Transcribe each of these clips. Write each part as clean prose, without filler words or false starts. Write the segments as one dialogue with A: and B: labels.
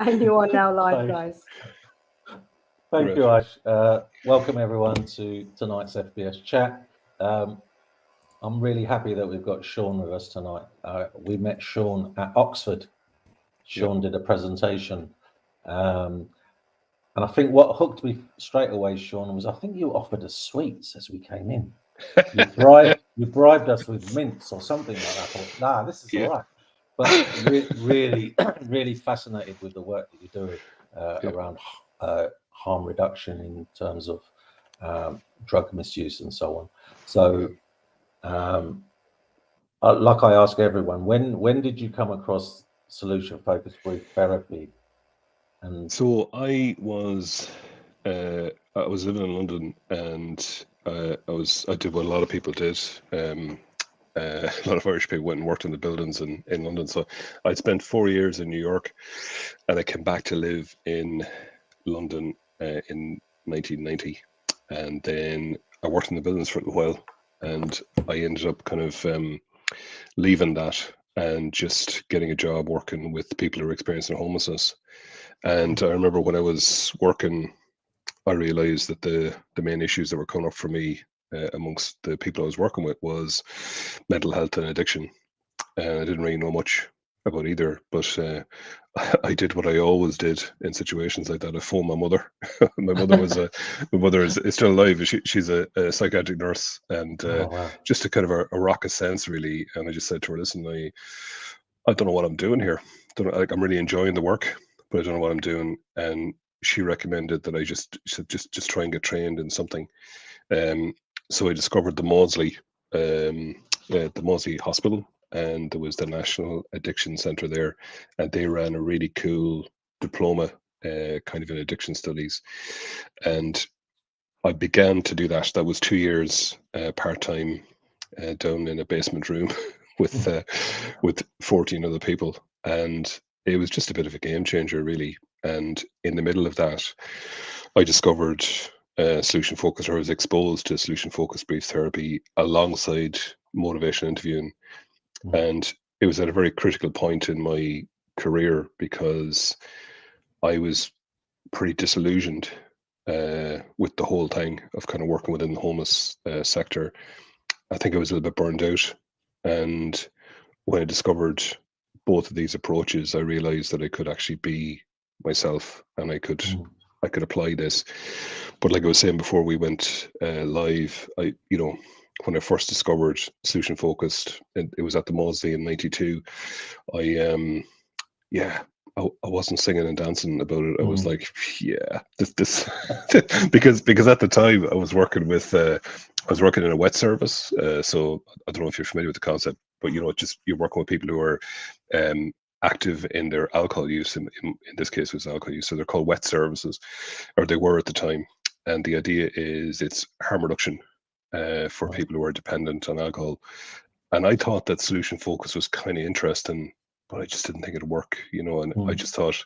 A: And you are now live,
B: Thanks.
A: guys.
B: Thank you, Ash. Welcome everyone to tonight's FBS Chat. I'm really happy that we've got Seán with us tonight. We met Seán at Oxford. Seán did a presentation. And I think what hooked me straight away, Seán, was I think you offered us sweets as we came in. You bribed us with mints or something like that. I thought, nah, this is all right. But really, really fascinated with the work that you're doing around harm reduction in terms of drug misuse and so on. So, like I ask everyone, when did you come across solution-focused brief therapy? And
C: so I was living in London, and I did what a lot of people did. A lot of Irish people went and worked in the buildings in London. So I'd spent 4 years in New York, and I came back to live in London in 1990. And then I worked in the buildings for a little while, and I ended up kind of leaving that and just getting a job working with people who were experiencing homelessness. And I remember when I was working, I realized that the main issues that were coming up for me amongst the people I was working with was mental health and addiction. And I didn't really know much about either, but I did what I always did in situations like that. I phoned my mother. My mother is still alive. She's a psychiatric nurse, and just a kind of a rock of sense, really. And I just said to her, listen, I don't know what I'm doing here. I'm really enjoying the work, but I don't know what I'm doing. And she recommended that I just try and get trained in something. So I discovered the Maudsley Hospital, and there was the National Addiction Centre there, and they ran a really cool diploma kind of in addiction studies. And I began to do that. That was 2 years part-time down in a basement room with 14 other people. And it was just a bit of a game changer, really. And in the middle of that, I discovered solution focused, or I was exposed to solution focused brief therapy alongside motivation interviewing. And it was at a very critical point in my career because I was pretty disillusioned with the whole thing of kind of working within the homeless sector. I think I was a little bit burned out. And when I discovered both of these approaches, I realized that I could actually be myself, and I could apply this. But like I was saying before we went live, when I first discovered solution focused, it was at the Maudsley in '92. I wasn't singing and dancing about it. I was like, this because at the time I was working in a wet service. So I don't know if you're familiar with the concept, but you're working with people who are active in their alcohol use. In this case, it was alcohol use. So they're called wet services, or they were at the time. And the idea is it's harm reduction for people who are dependent on alcohol. And I thought that solution focus was kind of interesting, but I just didn't think it'd work, and I just thought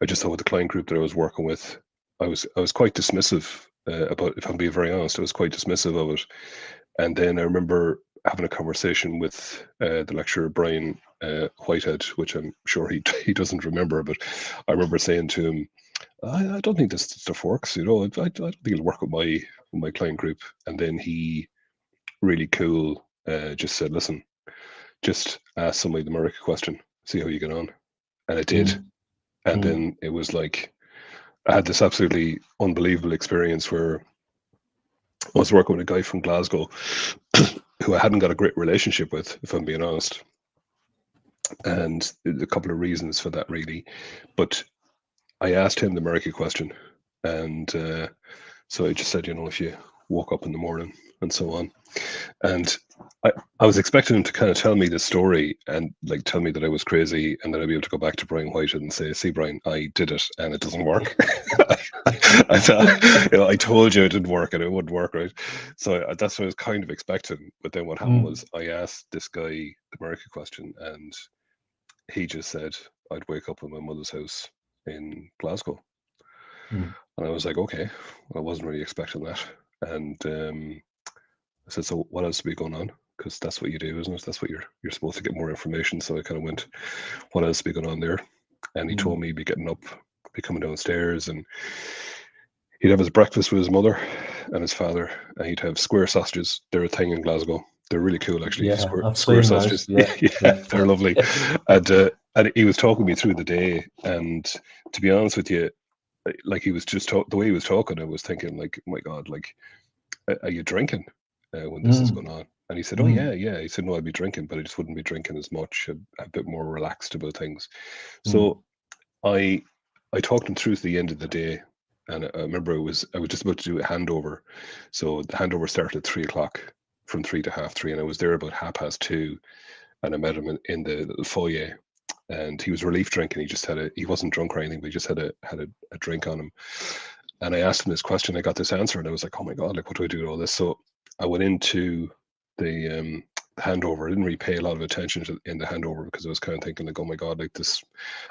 C: with the client group that I was working with, I was quite dismissive about, if I'm being very honest, I was quite dismissive of it. And then I remember having a conversation with the lecturer, Brian Whitehead, which I'm sure he doesn't remember, but I remember saying to him, I don't think this stuff works, I don't think it'll work with my client group. And then he, really cool, just said, listen, just ask somebody the America question, see how you get on. And I did. And then it was like, I had this absolutely unbelievable experience where I was working with a guy from Glasgow who I hadn't got a great relationship with, if I'm being honest. And a couple of reasons for that, really. But I asked him the America question. And so I just said, if you woke up in the morning and so on. And I was expecting him to kind of tell me the story and like tell me that I was crazy, and then I'd be able to go back to Brian Whitehead and say, see, Brian, I did it and it doesn't work. I thought, I told you it didn't work and it wouldn't work, right? So that's what I was kind of expecting. But then what happened was I asked this guy the America question, and he just said, I'd wake up in my mother's house in Glasgow. And I was like, okay, I wasn't really expecting that. And I said, so what else would be going on? because that's what you do, isn't it? That's what you're supposed to get more information. So I kind of went, what else be going on there? And he told me he'd be getting up, be coming downstairs, and he'd have his breakfast with his mother and his father, and he'd have square sausages. They're a thing in Glasgow. They're really cool, actually.
B: Yeah, I've
C: Square
B: seen
C: sausages.
B: those.
C: Yeah, they're lovely. And he was talking me through the day, and to be honest with you, like he was just the way he was talking, I was thinking like, oh my God, like, are you drinking when this is going on? And he said, oh yeah. He said, no, I'd be drinking, but I just wouldn't be drinking as much, a bit more relaxed about things. So I talked him through to the end of the day. And I remember I was just about to do a handover. So the handover started at 3 o'clock, from 3 to 3:30. And I was there about 2:30. And I met him in the little foyer. And he was relief drinking. He wasn't drunk or anything, but he just had a drink on him. And I asked him this question. I got this answer, and I was like, oh my God, like, what do I do with all this? So I went into the handover. I didn't really pay a lot of attention in the handover, because I was kind of thinking like, oh my God, like this,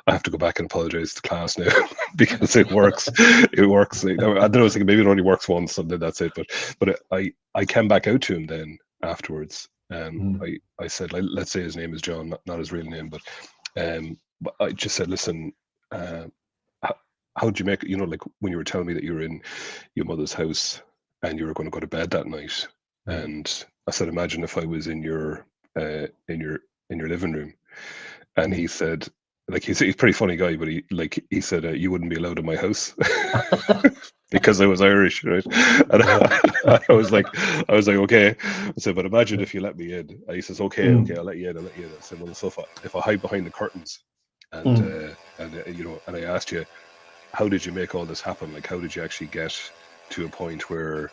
C: I have to go back and apologize to class now because it works. It works. I don't know, I was thinking maybe it only works once, and then that's it. But I came back out to him then afterwards, and I said, like, let's say his name is John, not his real name, but I just said, listen, how'd you make it? You know, like when you were telling me that you were in your mother's house and you were going to go to bed that night, and I said, imagine if I was in your living room. And he said, like, he's a pretty funny guy, but he said, you wouldn't be allowed in my house because I was Irish, right? And I was like, okay. I said, but imagine if you let me in. And he says, okay, I'll let you in. I said, well, so if I hide behind the curtains, and you know, and I asked you, how did you make all this happen? Like, how did you actually get to a point where,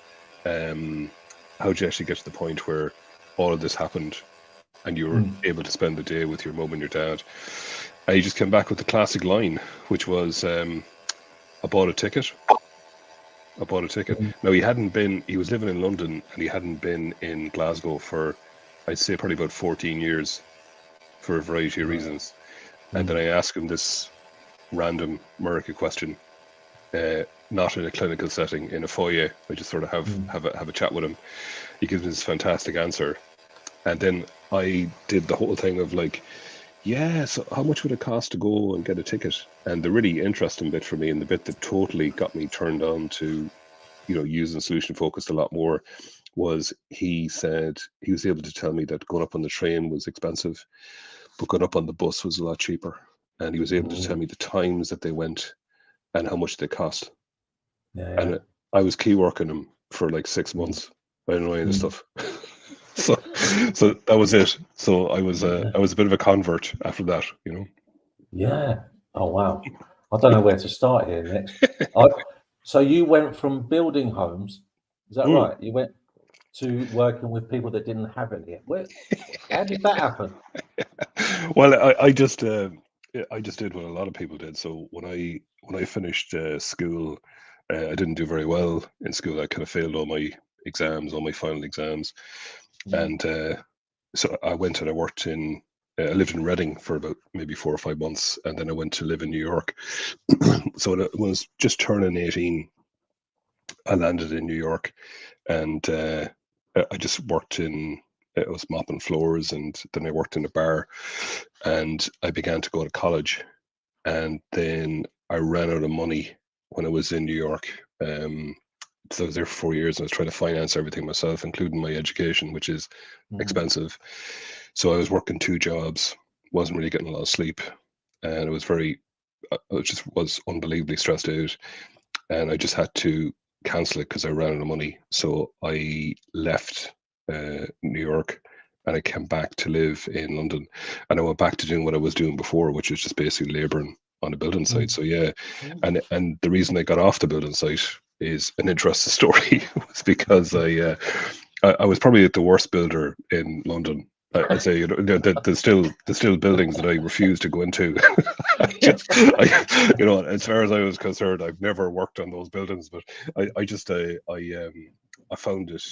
C: how did you actually get to the point where all of this happened and you were able to spend the day with your mum and your dad? And he just came back with the classic line, which was, I bought a ticket. Now, he was living in London, and he hadn't been in Glasgow for, I'd say, probably about 14 years for a variety of reasons. And then I asked him this random America question, not in a clinical setting, in a foyer. I just sort of have a chat with him. He gives me this fantastic answer, and then I did the whole thing of like, yeah, so how much would it cost to go and get a ticket? And the really interesting bit for me, and the bit that totally got me turned on to, you know, using solution focused a lot more, was he said he was able to tell me that going up on the train was expensive, but going up on the bus was a lot cheaper. And he was able to tell me the times that they went and how much they cost. And I was key working him for like 6 months. I didn't know any of this stuff. So that was it. So I was a bit of a convert after that, you know.
B: Yeah. Oh wow. I don't know where to start here next. So you went from building homes, is that right? You went to working with people that didn't have any. How did that happen?
C: Well, I just did what a lot of people did. So when I finished school, I didn't do very well in school. I kind of failed all my final exams, and so I went and I worked I lived in Reading for about maybe 4 or 5 months, and then I went to live in New York. So when I was just turning 18, I landed in New York, and I just worked I was mopping floors, and then I worked in a bar, and I began to go to college, and then I ran out of money when I was in New York. So I was there for 4 years, and I was trying to finance everything myself, including my education, which is expensive. So I was working 2 jobs, wasn't really getting a lot of sleep, and I was unbelievably stressed out, and I just had to cancel it because I ran out of money. So I left New York, and I came back to live in London, and I went back to doing what I was doing before, which was just basically labouring on a building site. So yeah, and the reason I got off the building site is an interesting story. Was because I was probably the worst builder in London. I'd say, you know, there's still buildings that I refuse to go into. You know, as far as I was concerned, I've never worked on those buildings, but I found it.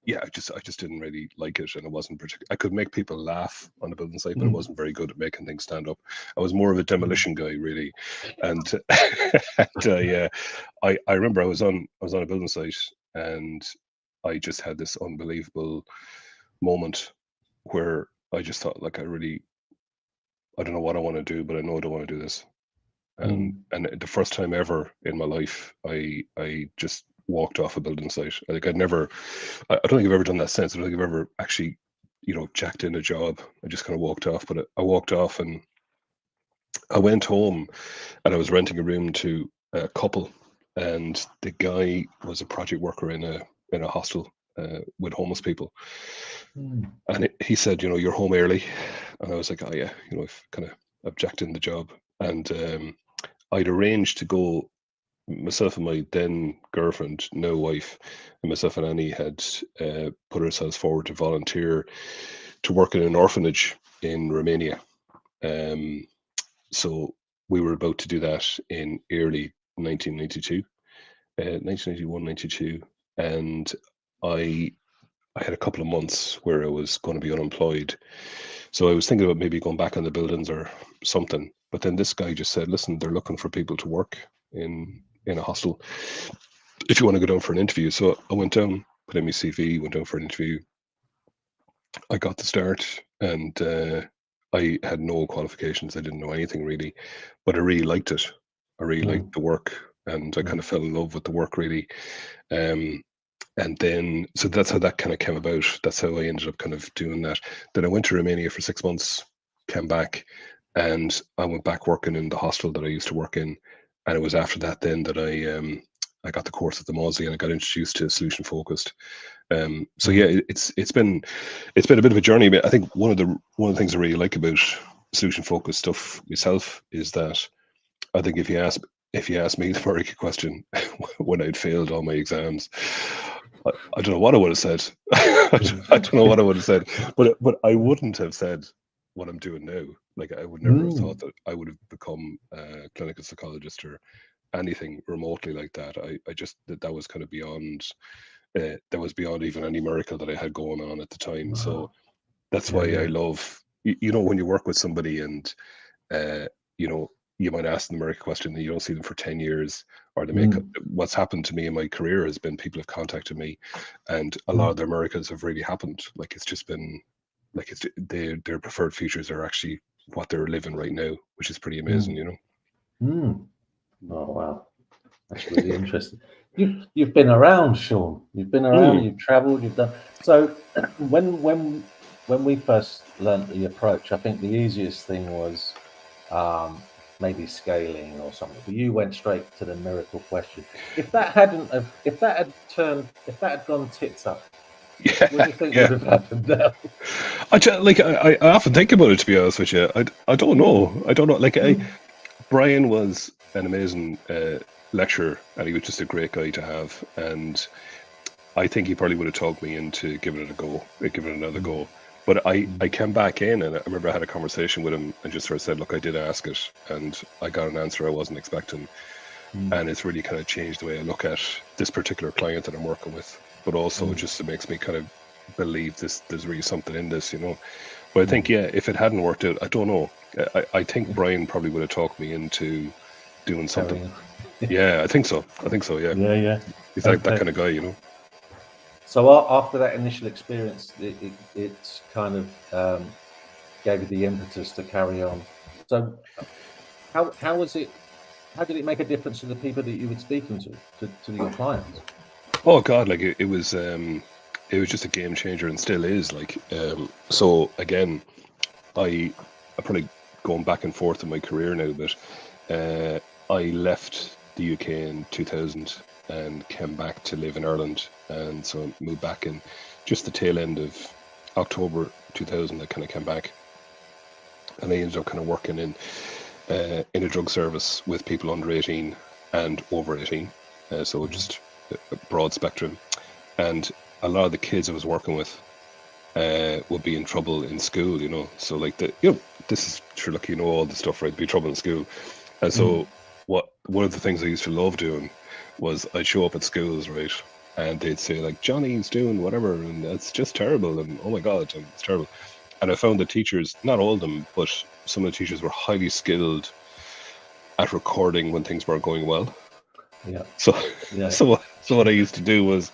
C: Yeah, I just didn't really like it, and it wasn't particular. I could make people laugh on the building site, but I wasn't very good at making things stand up. I was more of a demolition guy, really, and I remember I was on a building site, and I just had this unbelievable moment where I just thought, like, I don't know what I want to do, but I know I don't want to do this. And the first time ever in my life, I just walked off a building site. Like, I don't think I've ever done that since. I don't think I've ever actually, jacked in a job. I just kind of walked off. But I walked off, and I went home, and I was renting a room to a couple, and the guy was a project worker in a hostel with homeless people. And he said, you're home early. And I was like, oh yeah, I've kind of objected in the job. And I'd arranged to go, myself and my then girlfriend, now wife, and myself and Annie had put ourselves forward to volunteer to work in an orphanage in Romania. So we were about to do that in early 1992, 1991, 92. And I had a couple of months where I was going to be unemployed. So I was thinking about maybe going back on the buildings or something. But then this guy just said, listen, they're looking for people to work in a hostel if you want to go down for an interview. So I went down, put in my CV, went down for an interview. I got the start, and I had no qualifications. I didn't know anything really, but I really liked it. I really liked the work, and I kind of fell in love with the work really. And then, so that's how that kind of came about. That's how I ended up kind of doing that. Then I went to Romania for 6 months, came back, and I went back working in the hostel that I used to work in. And it was after that then that I got the course at the Mosey, and I got introduced to solution focused. So yeah, it's been a bit of a journey. But I think one of the things I really like about solution focused stuff myself is that I think if you ask me the very question when I'd failed all my exams, I don't know what I would have said. I don't know what I would have said, but I wouldn't have said what I'm doing now. Like, I would never have thought that I would have become a clinical psychologist or anything remotely like that. I just that was kind of beyond. That was beyond even any miracle that I had going on at the time. Wow. So that's why I love, when you work with somebody and you might ask them a miracle question and you don't see them for 10 years, or they make what's happened to me in my career has been people have contacted me, and a lot of their miracles have really happened. Like, it's just been like their preferred futures are actually what they're living right now, which is pretty amazing,
B: Oh wow, that's really interesting. You've been around, Seán. You've been around. You've travelled. You've done. So when we first learned the approach, I think the easiest thing was maybe scaling or something. But you went straight to the miracle question. If that had gone tits up, what do you think would have happened now?
C: I often think about it, to be honest with you. I don't know. Like, Brian was an amazing lecturer, and he was just a great guy to have. And I think he probably would have talked me into giving it another go. But I came back in, and I remember I had a conversation with him and just sort of said, look, I did ask it, and I got an answer I wasn't expecting. And it's really kind of changed the way I look at this particular client that I'm working with. But also just it makes me kind of believe there's really something in this, But I think, if it hadn't worked out, I don't know. I think Brian probably would have talked me into doing something. Yeah, I think so, yeah.
B: Yeah.
C: He's like that kind of guy,
B: So after that initial experience, it kind of gave you the impetus to carry on. So how was it? How did it make a difference to the people that you were speaking to your clients?
C: Oh God, like it was just a game changer, and still is. Like, so again, I'm probably going back and forth in my career now, but I left the UK in 2000 and came back to live in Ireland, and so I moved back in just the tail end of October 2000. I kind of came back, and I ended up kind of working in a drug service with people under 18 and over 18, so just a broad spectrum. And a lot of the kids I was working with would be in trouble in school, so like this is sure, like, all the stuff, right? Be trouble in school. And so one of the things I used to love doing was I'd show up at schools, right, and they'd say, like, Johnny's doing whatever, and it's just terrible, and oh my God, and it's terrible. And I found the teachers, not all of them, but some of the teachers were highly skilled at recording when things weren't going well.
B: Yeah.
C: So So what I used to do was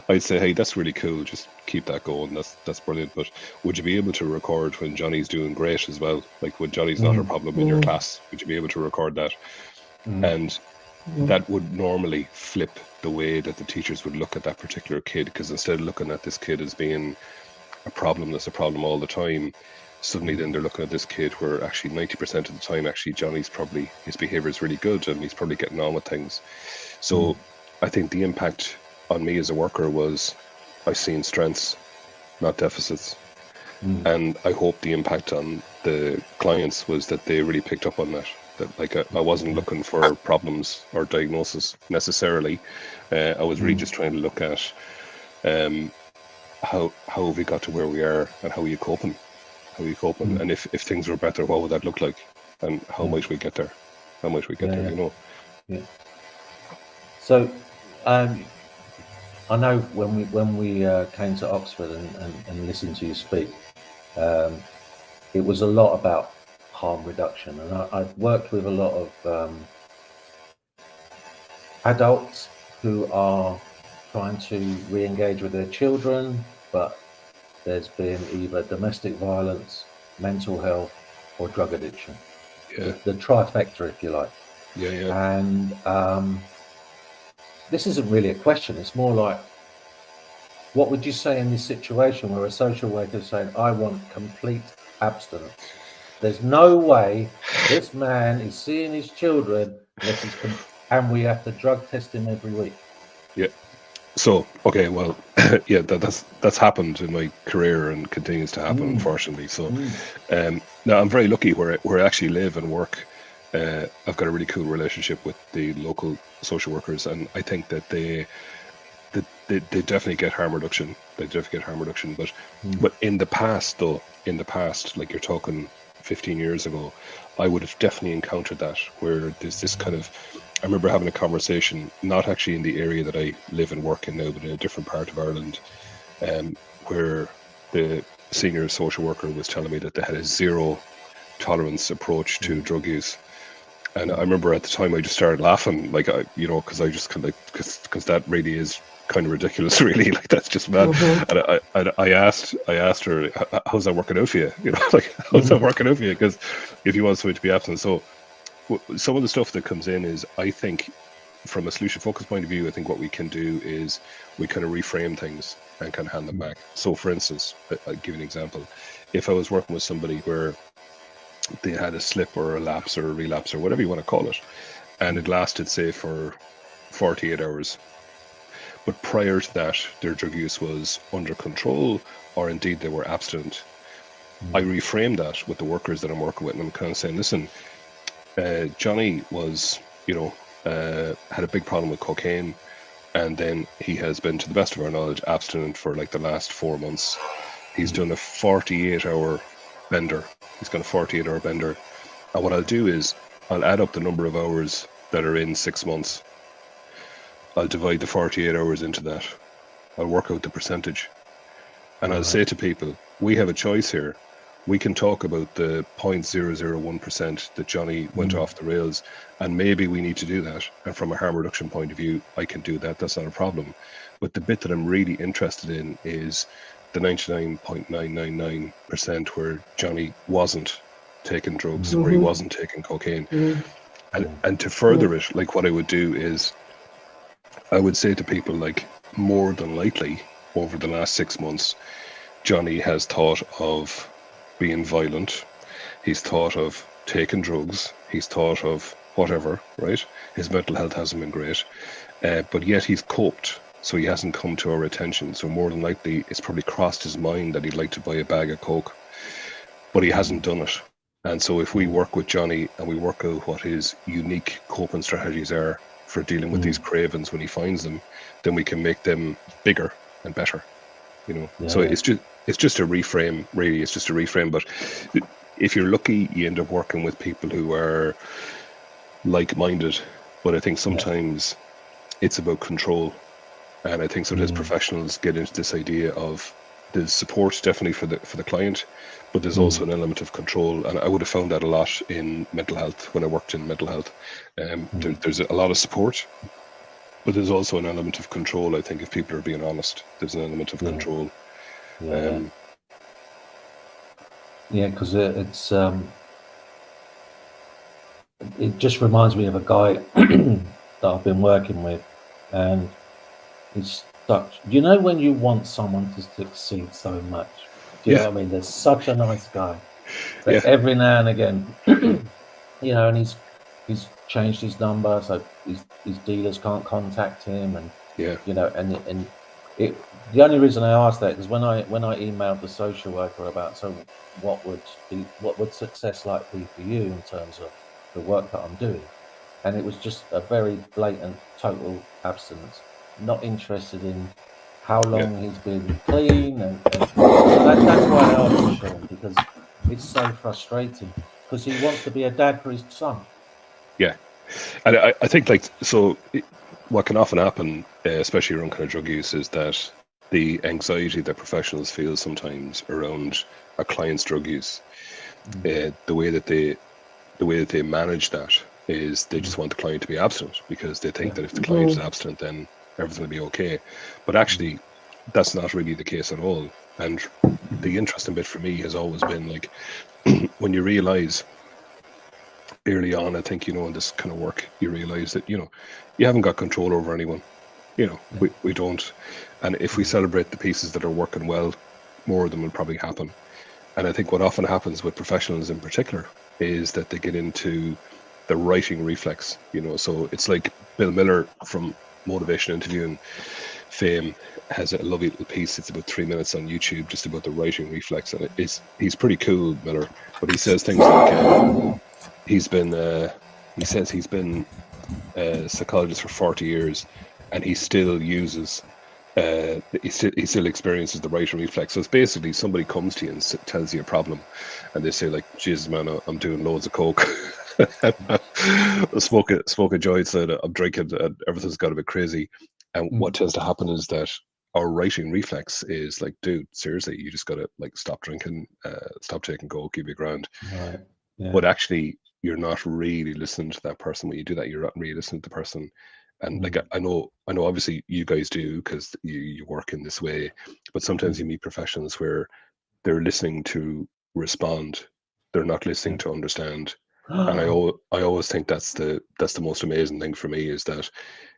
C: I'd say, hey, that's really cool, just keep that going, that's brilliant, but would you be able to record when Johnny's doing great as well? Like when Johnny's not a problem in your class, would you be able to record that? And that would normally flip the way that the teachers would look at that particular kid, because instead of looking at this kid as being a problem that's a problem all the time, suddenly then they're looking at this kid where actually 90% of the time actually Johnny's probably, his behavior is really good and he's probably getting on with things. So I think the impact on me as a worker was I've seen strengths, not deficits. And I hope the impact on the clients was that they really picked up on that. That like I wasn't looking for problems or diagnosis necessarily. I was really just trying to look at how have we got to where we are, and how are you coping? And if things were better, what would that look like? And how might we get there? You know?
B: Yeah. So I know when we came to Oxford and listened to you speak, it was a lot about harm reduction, and I've worked with a lot of adults who are trying to re-engage with their children, but there's been either domestic violence, mental health, or drug addiction. The trifecta, if you like. And this isn't really a question, it's more like, what would you say in this situation where a social worker is saying, I want complete abstinence? There's no way this man is seeing his children unless he's and we have to drug test him every week.
C: Yeah. So, okay, well, yeah, that's happened in my career and continues to happen, unfortunately. So, now I'm very lucky where I actually live and work. I've got a really cool relationship with the local social workers, and I think that they definitely get harm reduction. But in the past, like you're talking 15 years ago, I would have definitely encountered that, where there's this kind of, I remember having a conversation, not actually in the area that I live and work in now, but in a different part of Ireland, where the senior social worker was telling me that they had a zero tolerance approach to drug use. And I remember at the time I just started laughing, like, because I just kind of, because that really is kind of ridiculous, really. Like, that's just mad. And I asked her, how's that working out for you? Like, how's that working out for you? Because if you want somebody to be absent. So some of the stuff that comes in is, I think, from a solution focus point of view, I think what we can do is we kind of reframe things and kind of hand them back. So for instance, I'll give you an example. If I was working with somebody where they had a slip or a lapse or a relapse or whatever you want to call it, and it lasted, say, for 48 hours, but prior to that their drug use was under control, or indeed they were abstinent, I reframe that with the workers that I'm working with, and I'm kind of saying, listen, Johnny was, had a big problem with cocaine, and then he has been, to the best of our knowledge, abstinent for like the last 4 months. He's done a 48-hour bender. He's got a 48-hour bender. And what I'll do is I'll add up the number of hours that are in 6 months. I'll divide the 48 hours into that. I'll work out the percentage. And I'll say to people, we have a choice here. We can talk about the 0.001% that Johnny went off the rails, and maybe we need to do that. And from a harm reduction point of view, I can do that. That's not a problem. But the bit that I'm really interested in is the 99.999% where Johnny wasn't taking drugs, where he wasn't taking cocaine. And to further it, like, what I would do is I would say to people, like, more than likely over the last 6 months, Johnny has thought of being violent, he's thought of taking drugs, he's thought of whatever, right? His mental health hasn't been great, but yet he's coped, so he hasn't come to our attention. So more than likely it's probably crossed his mind that he'd like to buy a bag of coke, but he hasn't done it. And so if we work with Johnny and we work out what his unique coping strategies are for dealing with these cravings when he finds them, then we can make them bigger and better, So it's just a reframe, really. It's just a reframe. But if you're lucky, you end up working with people who are like-minded. But I think sometimes it's about control. And I think sometimes professionals get into this idea of there's support definitely for the client, but there's also an element of control. And I would have found that a lot in mental health when I worked in mental health. There's a lot of support, But there's also an element of control. I think if people are being honest, there's an element of control.
B: Because it just reminds me of a guy that I've been working with, and it's such, when you want someone to succeed so much, do you know what I mean? There's such a nice guy that every now and again, and he's changed his number, so his dealers can't contact him, and and the only reason I asked that is when I emailed the social worker about, so what would success like be for you in terms of the work that I'm doing, and it was just a very blatant total absence, not interested in how long he's been clean, and that's why I asked Sean, because it's so frustrating, because he wants to be a dad for his son.
C: And I think what can often happen, especially around kind of drug use, is that the anxiety that professionals feel sometimes around a client's drug use, the way that they manage that is they just want the client to be abstinent, because they think that if the client is abstinent, then everything's going to be okay. But actually, that's not really the case at all. And the interesting bit for me has always been like when you realize early on, I think, in this kind of work, you realize that, you haven't got control over anyone. We don't. And if we celebrate the pieces that are working well, more of them will probably happen. And I think what often happens with professionals in particular is that they get into the writing reflex, so it's like Bill Miller from Motivation Interviewing fame has a lovely little piece. It's about 3 minutes on YouTube just about the writing reflex, and he's pretty cool, Miller, but he says things like he's been a psychologist for 40 years and he still uses he still experiences the writing reflex. So it's basically somebody comes to you and tells you a problem, and they say like, Jesus man, I'm doing loads of coke, smoke a joint, said I'm drinking, and everything's got a bit crazy. And what tends to happen is that our writing reflex is like, dude, seriously, you just gotta like stop drinking, stop taking coke, give you grand.
B: Right.
C: But actually you're not really listening to that person. When you do that, you're not really listening to the person. And like I know obviously you guys do, because you work in this way, but sometimes you meet professionals where they're listening to respond, they're not listening to understand. And I always think that's the most amazing thing for me, is that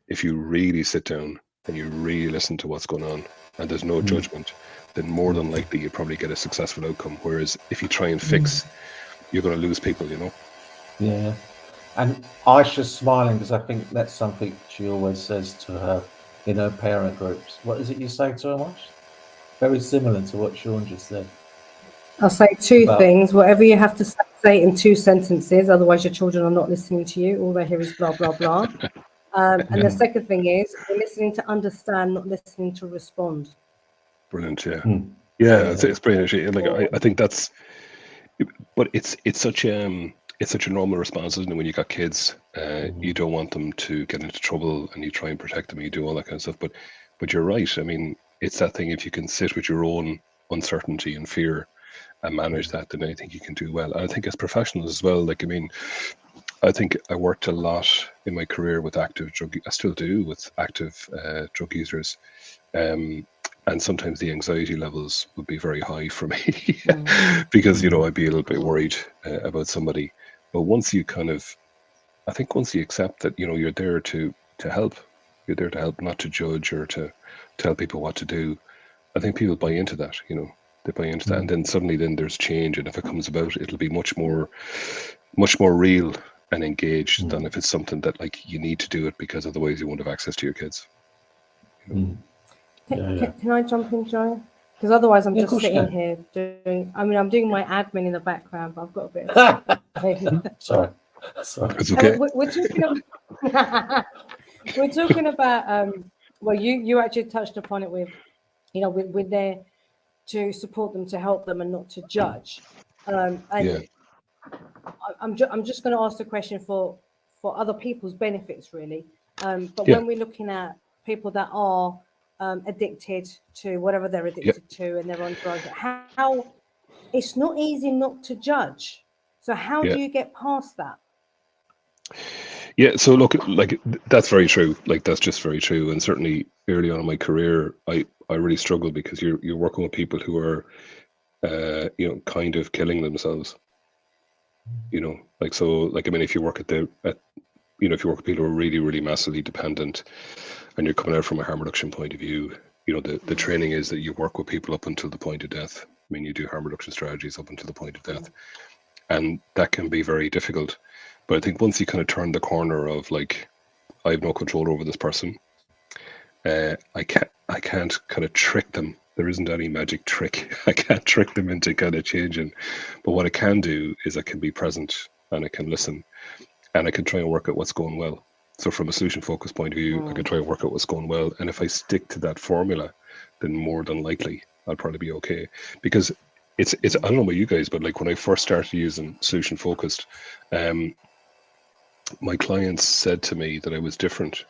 C: if you really sit down and you really listen to what's going on and there's no judgment, then more than likely you probably get a successful outcome. Whereas if you try and fix, you're going to lose people,
B: Yeah. And Aisha's smiling because I think that's something she always says to her in her parent groups. What is it you say to her, Aish? Very similar to what Sean just said.
A: I'll say two things. Whatever you have to say in 2 sentences, otherwise your children are not listening to you. All they hear is blah, blah, blah. And the second thing is they're listening to understand, not listening to respond.
C: Brilliant, yeah. It's brilliant. Like I think that's, but it's such a normal response, isn't it? When you got kids, you don't want them to get into trouble, and you try and protect them, and you do all that kind of stuff. But you're right. I mean, it's that thing. If you can sit with your own uncertainty and fear and manage that, then I think you can do well. And I think as professionals as well. Like, I mean, I think I worked a lot in my career with active drug. I still do with active drug users. And sometimes the anxiety levels would be very high for me because, I'd be a little bit worried about somebody. But once you once you accept that, you're there to help, you're there to help, not to judge or to tell people what to do. I think people buy into that, they buy into that. And then suddenly there's change. And if it comes about, it'll be much more real and engaged than if it's something that like you need to do it because otherwise you won't have access to your kids.
A: Can I jump in, Joe? Because otherwise I'm just sitting here doing, I'm doing my admin in the background, but I've got a bit of
B: Sorry.
C: It's okay.
A: We're talking about, well, you actually touched upon it with, we're there to support them, to help them, and not to judge. I'm just going to ask the question for other people's benefits, really. But when we're looking at people that are addicted to whatever they're addicted to, and they're on drugs, how it's not easy not to judge. So how do you get past that?
C: Yeah, so look, like that's very true. Like that's just very true. And certainly early on in my career, I really struggled because you're working with people who are, kind of killing themselves. Like so, like I mean, if you work if you work with people who are really, really massively dependent, and you're coming out from a harm reduction point of view, the training is that you work with people up until the point of death. I mean, you do harm reduction strategies up until the point of death, and that can be very difficult. But I think once you kind of turn the corner of like, I have no control over this person, I can't kind of trick them. There isn't any magic trick. I can't trick them into kind of changing. But what I can do is I can be present and I can listen and I can try and work out what's going well. So from a solution focused point of view, I can try and work out what's going well. And if I stick to that formula, then more than likely I'll probably be okay. Because it's I don't know about you guys, but like when I first started using solution focused, my clients said to me that I was different,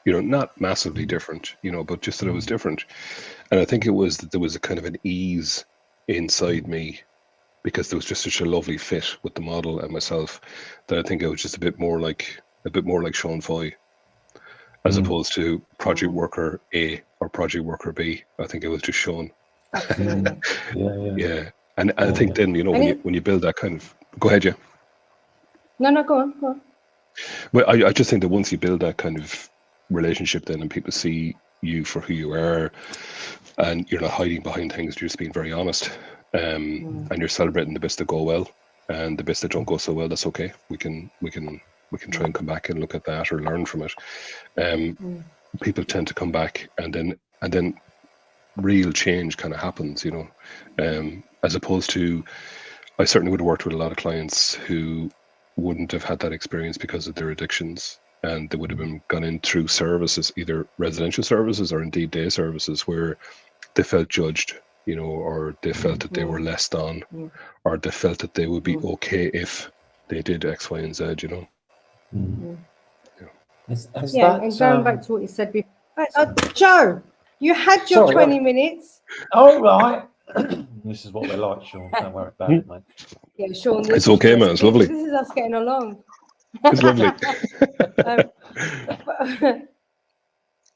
C: not massively different, but just that I was different. And I think it was that there was a kind of an ease inside me because there was just such a lovely fit with the model and myself that I think I was just a bit more like Seán Foy, as opposed to project worker A or project worker B. I think it was just Seán.
A: Absolutely.
C: Yeah. And I think then, when you build that kind of, go ahead, yeah.
A: No, go on.
C: Well, I just think that once you build that kind of relationship then and people see you for who you are and you're not hiding behind things, you're just being very honest, and you're celebrating the bits that go well and the bits that don't go so well, that's okay. We can try and come back and look at that or learn from it. People tend to come back and then real change kind of happens, as opposed to, I certainly would have worked with a lot of clients who wouldn't have had that experience because of their addictions, and they would have been gone in through services, either residential services or indeed day services, where they felt judged, or they felt that they were less than, or they felt that they would be okay if they did X, Y, and Z,
A: And going back to what you said before, Joe, you had your 20 minutes.
B: Oh, right. This is what we're like, Seán. Don't worry about it, mate.
A: Yeah, Seán.
C: It's okay, man. It's lovely.
A: This is us getting along.
C: It's lovely.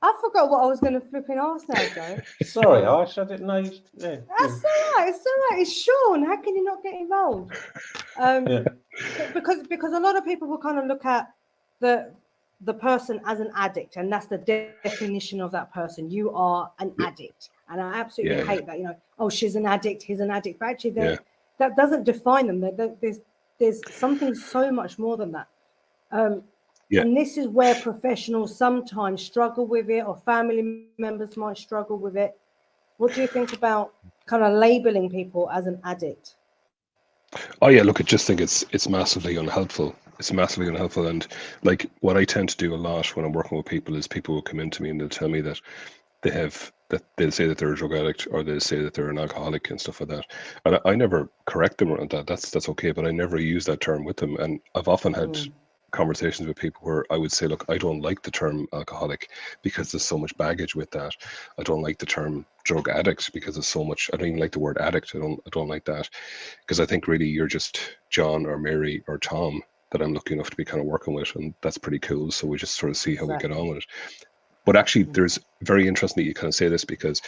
A: I forgot what I was going to flipping ask now, Joe.
B: Sorry, Ash, I didn't know. Yeah.
A: That's all right. It's all right. It's Seán. How can you not get involved? Because a lot of people will kind of look at the person as an addict, and that's the definition of that person. You are an addict, and I absolutely hate that. Oh, she's an addict, he's an addict. But actually, that doesn't define them. There's something so much more than that. And this is where professionals sometimes struggle with it, or family members might struggle with it. What do you think about kind of labeling people as an addict?
C: Oh yeah, look, I just think it's massively unhelpful. It's massively unhelpful, and like what I tend to do a lot when I'm working with people is people will come into me and they'll tell me that they'll say that they're a drug addict, or they'll say that they're an alcoholic and stuff like that. And I never correct them around that. That's okay, but I never use that term with them. And I've often had conversations with people where I would say, look, I don't like the term alcoholic because there's so much baggage with that. I don't like the term drug addict because there's so much. I don't even like the word addict. I don't like that, because I think really you're just John or Mary or Tom that I'm lucky enough to be kind of working with, and that's pretty cool. So we just sort of see how we get on with it. But actually, there's very interesting that you kind of say this, because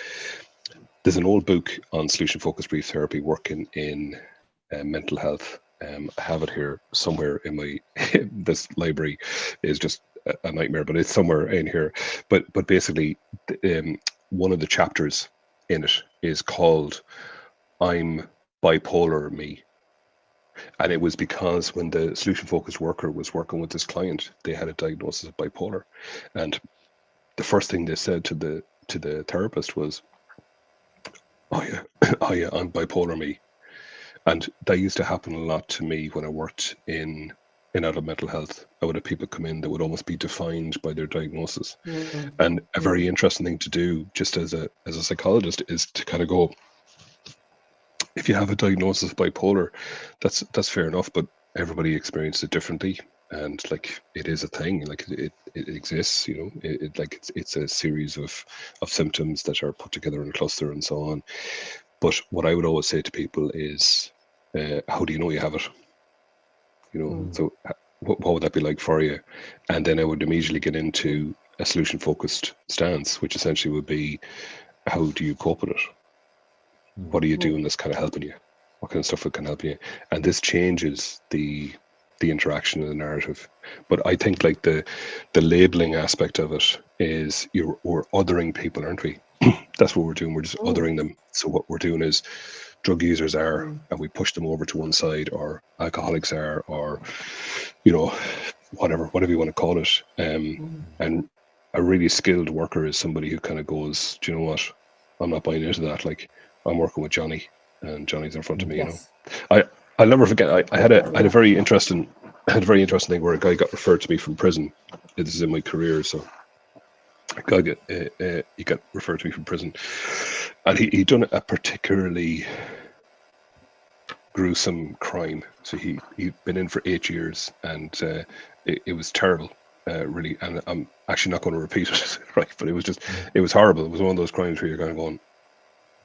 C: there's an old book on solution focused brief therapy working in mental health. I have it here somewhere in my this library is just a nightmare, but it's somewhere in here. But basically, one of the chapters in it is called "I'm Bipolar Me." And it was because when the solution focused worker was working with this client, they had a diagnosis of bipolar. And the first thing they said to the therapist was, oh yeah, I'm bipolar me. And that used to happen a lot to me when I worked in adult mental health. I would have people come in that would almost be defined by their diagnosis. And a very interesting thing to do, just as a psychologist, is to kind of go, if you have a diagnosis of bipolar, that's fair enough, but everybody experiences it differently, and like it is a thing, like it exists, it's a series of symptoms that are put together in a cluster and so on. But what I would always say to people is, how do you know you have it? So what would that be like for you? And then I would immediately get into a solution focused stance, which essentially would be, how do you cope with it? What are you doing that's kind of helping you? What kind of stuff can help you? And this changes the interaction of the narrative. But I think like the labeling aspect of it is we're othering people, aren't we? That's what we're doing. We're just othering them. So what we're doing is, drug users are, and we push them over to one side, or alcoholics are, or, you know, whatever you want to call it. And a really skilled worker is somebody who kind of goes, do you know what? I'm not buying into that. Like, I'm working with Johnny, and Johnny's in front of me.
A: Yes.
C: You know, I'll never forget. I had a very interesting thing where a guy got referred to me from prison. This is in my career, so a guy he got referred to me from prison, and he'd done a particularly gruesome crime. So he'd been in for 8 years, and it was terrible, really. And I'm actually not going to repeat it, right? But it was horrible. It was one of those crimes where you're kind of going,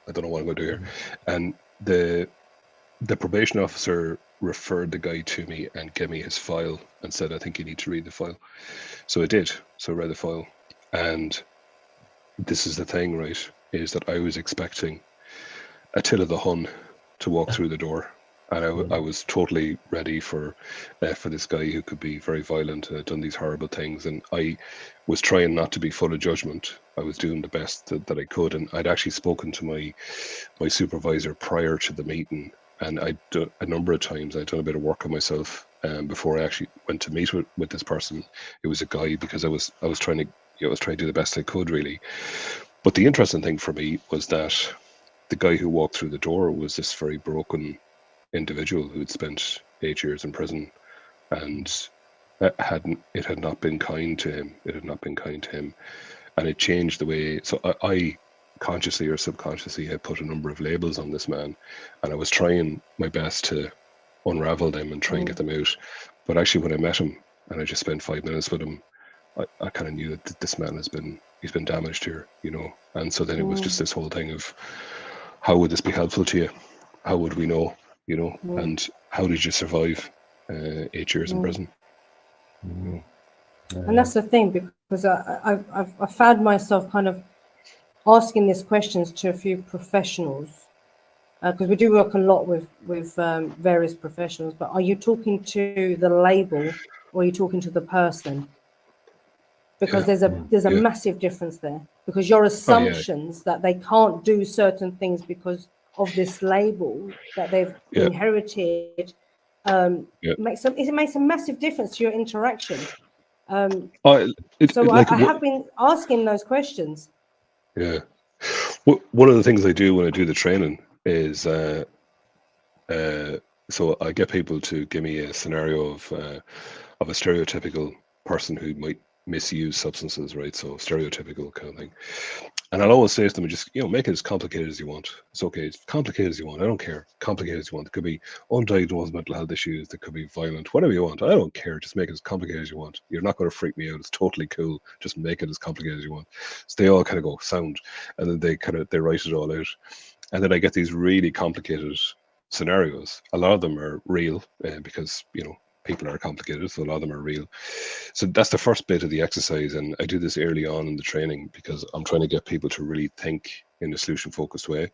C: I don't know what I'm going to do here. And the probation officer referred the guy to me and gave me his file and said, I think you need to read the file. So I did. So I read the file. And this is the thing, right, is that I was expecting Attila the Hun to walk through the door. And I was totally ready for this guy who could be very violent and had done these horrible things. And I was trying not to be full of judgment. I was doing the best that I could. And I'd actually spoken to my supervisor prior to the meeting. And a number of times I'd done a bit of work on myself before I actually went to meet with this person. It was a guy, because I was trying to do the best I could, really. But the interesting thing for me was that the guy who walked through the door was this very broken individual who had spent 8 years in prison, and it had not been kind to him. It had not been kind to him, and it changed the way. So I consciously or subconsciously had put a number of labels on this man, and I was trying my best to unravel them and try and get them out. But actually, when I met him and I just spent 5 minutes with him, I kind of knew that this man he's been damaged here, you know. And so then it was just this whole thing of, how would this be helpful to you? How would we know, you know? And how did you survive 8 years in prison?
A: And that's the thing, because I found myself kind of asking these questions to a few professionals, because we do work a lot with various professionals. But are you talking to the label, or are you talking to the person? Because there's a massive difference there. Because your assumptions that they can't do certain things because of this label that they've inherited, it makes a massive difference to your interaction. So I have been asking those questions.
C: Yeah. One of the things I do when I do the training is, so I get people to give me a scenario of a stereotypical person who might misuse substances, right? So stereotypical kind of thing. And I'll always say to them, just, you know, make it as complicated as you want. It's okay. It's complicated as you want. I don't care. Complicated as you want. It could be undiagnosed mental health issues. It could be violent, whatever you want. I don't care. Just make it as complicated as you want. You're not going to freak me out. It's totally cool. Just make it as complicated as you want. So they all kind of go, sound. And then they write it all out. And then I get these really complicated scenarios. A lot of them are real because, you know, people are complicated, so a lot of them are real. So that's the first bit of the exercise, and I do this early on in the training because I'm trying to get people to really think in a solution-focused way.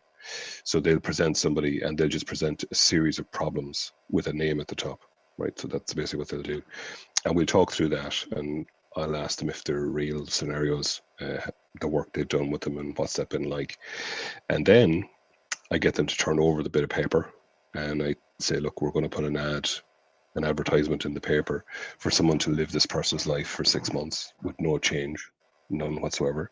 C: So they'll present somebody and they'll just present a series of problems with a name at the top, right? So that's basically what they'll do. And we'll talk through that, and I'll ask them if they're real scenarios, the work they've done with them, and what's that been like. And then I get them to turn over the bit of paper, and I say, look, we're going to put an advertisement in the paper for someone to live this person's life for 6 months with no change, none whatsoever.